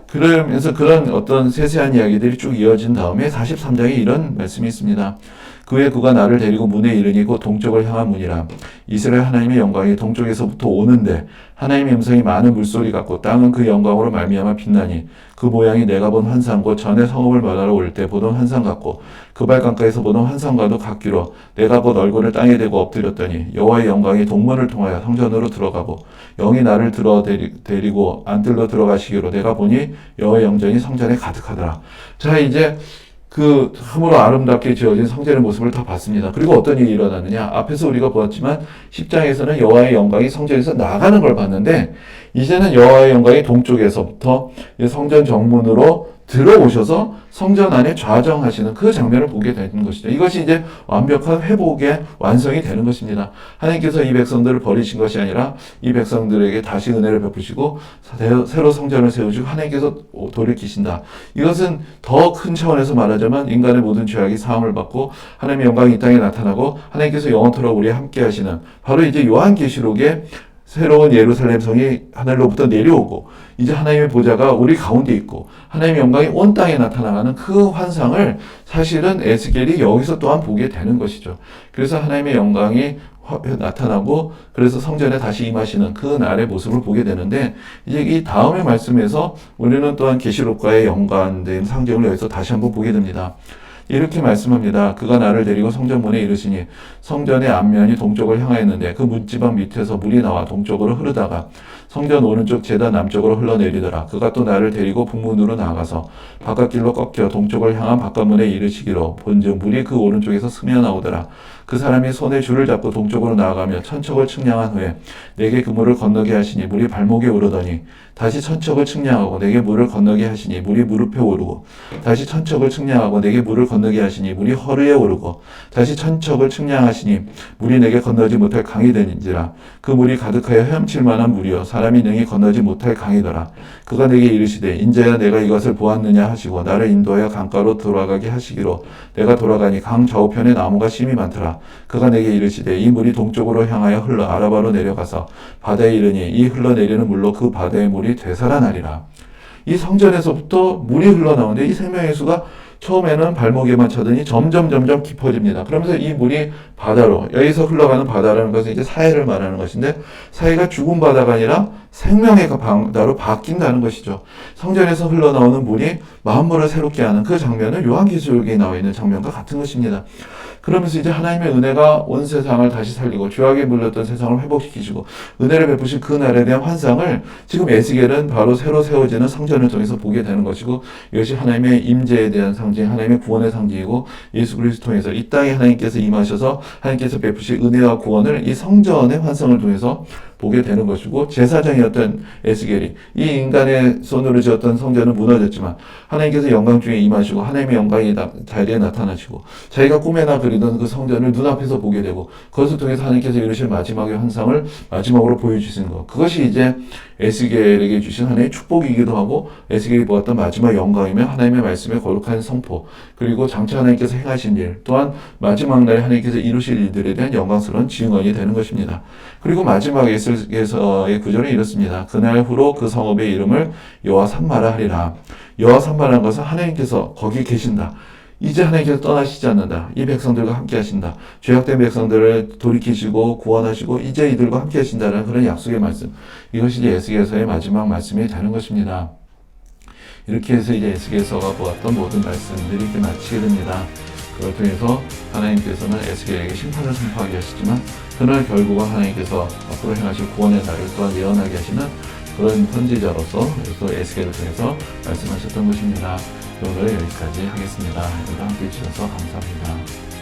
그러면서 그런 어떤 세세한 이야기들이 쭉 이어진 다음에 43장에 이런 말씀이 있습니다. 그 후에 그가 나를 데리고 문에 이르니 곧 동쪽을 향한 문이라. 이스라엘 하나님의 영광이 동쪽에서부터 오는데 하나님의 음성이 많은 물소리 같고 땅은 그 영광으로 말미암아 빛나니 그 모양이 내가 본 환상 곧 전에 성읍을 말하러 올 때 보던 환상 같고 그 발강가에서 보던 환상과도 같기로 내가 곧 얼굴을 땅에 대고 엎드렸더니 여호와의 영광이 동문을 통하여 성전으로 들어가고 영이 나를 데리고 안뜰로 들어가시기로 내가 보니 여호와의 영전이 성전에 가득하더라. 자, 이제 그 참으로 아름답게 지어진 성전의 모습을 다 봤습니다. 그리고 어떤 일이 일어나느냐? 앞에서 우리가 보았지만 10장에서는 여호와의 영광이 성전에서 나가는 걸 봤는데 이제는 여호와의 영광이 동쪽에서부터 성전 정문으로 들어오셔서 성전 안에 좌정하시는 그 장면을 보게 되는 것이죠. 이것이 이제 완벽한 회복의 완성이 되는 것입니다. 하나님께서 이 백성들을 버리신 것이 아니라 이 백성들에게 다시 은혜를 베푸시고 새로 성전을 세우시고 하나님께서 돌이키신다. 이것은 더 큰 차원에서 말하자면 인간의 모든 죄악이 사함을 받고 하나님의 영광이 이 땅에 나타나고 하나님께서 영원토록 우리와 함께 하시는 바로 이제 요한계시록의 새로운 예루살렘 성이 하늘로부터 내려오고 이제 하나님의 보좌가 우리 가운데 있고 하나님의 영광이 온 땅에 나타나가는 그 환상을 사실은 에스겔이 여기서 또한 보게 되는 것이죠. 그래서 하나님의 영광이 나타나고 그래서 성전에 다시 임하시는 그 날의 모습을 보게 되는데 이제 이 다음의 말씀에서 우리는 또한 계시록과의 연관된 상징을 여기서 다시 한번 보게 됩니다. 이렇게 말씀합니다. 그가 나를 데리고 성전문에 이르시니 성전의 앞면이 동쪽을 향하였는데 그 문지방 밑에서 물이 나와 동쪽으로 흐르다가 성전 오른쪽 제단 남쪽으로 흘러내리더라. 그가 또 나를 데리고 북문으로 나아가서 바깥길로 꺾여 동쪽을 향한 바깥문에 이르시기로 본즉 물이 그 오른쪽에서 스며나오더라. 그 사람이 손에 줄을 잡고 동쪽으로 나아가며 천척을 측량한 후에 내게 그 물을 건너게 하시니 물이 발목에 오르더니 다시 천척을 측량하고 내게 물을 건너게 하시니 물이 무릎에 오르고 다시 천척을 측량하고 내게 물을 건너게 하시니 물이 허리에 오르고 다시 천척을 측량하시니 물이 내게 건너지 못할 강이 되는지라. 그 물이 가득하여 헤엄칠 만한 물이요 사람이 능히 건너지 못할 강이더라. 그가 내게 이르시되 인자야 내가 이것을 보았느냐 하시고 나를 인도하여 강가로 돌아가게 하시기로 내가 돌아가니 강 좌우편에 나무가 심이 많더라. 그가 내게 이르시되 이 물이 동쪽으로 향하여 흘러 아라바로 내려가서 바다에 이르니 이 흘러내리는 물로 그 바다의 물이 되살아나리라. 이 성전에서부터 물이 흘러나오는데 이 생명의 수가 처음에는 발목에만 차더니 점점 깊어집니다. 그러면서 이 물이 바다로, 여기서 흘러가는 바다라는 것은 이제 사해를 말하는 것인데 사해가 죽은 바다가 아니라 생명의 바다로 바뀐다는 것이죠. 성전에서 흘러나오는 물이 만물을 새롭게 하는 그 장면은 요한계시록에 나와 있는 장면과 같은 것입니다. 그러면서 이제 하나님의 은혜가 온 세상을 다시 살리고 죄악에 물렸던 세상을 회복시키시고 은혜를 베푸신 그 날에 대한 환상을 지금 에스겔은 바로 새로 세워지는 성전을 통해서 보게 되는 것이고 이것이 하나님의 임재에 대한 상징, 하나님의 구원의 상징이고 예수 그리스도 통해서 이 땅에 하나님께서 임하셔서 하나님께서 베푸신 은혜와 구원을 이 성전의 환상을 통해서 보게 되는 것이고 제사장이었던 에스겔이 이 인간의 손으로 지었던 성전은 무너졌지만 하나님께서 영광 중에 임하시고 하나님의 영광이 자리에 나타나시고 자기가 꿈에나 그리던 그 성전을 눈앞에서 보게 되고 그것을 통해서 하나님께서 이루실 마지막의 환상을 마지막으로 보여주신 것, 그것이 이제 에스겔에게 주신 하나님의 축복이기도 하고 에스겔이 보았던 마지막 영광이며 하나님의 말씀의 거룩한 선포, 그리고 장차 하나님께서 행하신 일, 또한 마지막 날에 하나님께서 이루실 일들에 대한 영광스러운 증언이 되는 것입니다. 그리고 마지막 에스겔서의 구절은 이렇습니다. 그날 후로 그 성읍의 이름을 여호와 산마라 하리라. 여호와 산마라는 것은 하나님께서 거기 계신다. 이제 하나님께서 떠나시지 않는다. 이 백성들과 함께 하신다. 죄악된 백성들을 돌이키시고 구원하시고 이제 이들과 함께 하신다는 그런 약속의 말씀. 이것이 이제 에스겔서의 마지막 말씀이 되는 것입니다. 이렇게 해서 이제 에스겔서가 보았던 모든 말씀들이 이제 마치게 됩니다. 그걸 통해서 하나님께서는 에스겔에게 심판을 선포하게 하시지만 그날 결국은 하나님께서 앞으로 행하실 구원의 날을 또한 예언하게 하시는 그런 선지자로서 그래서 에스겔을 통해서 말씀하셨던 것입니다. 오늘 여기까지 하겠습니다. 오늘 함께 해주셔서 감사합니다.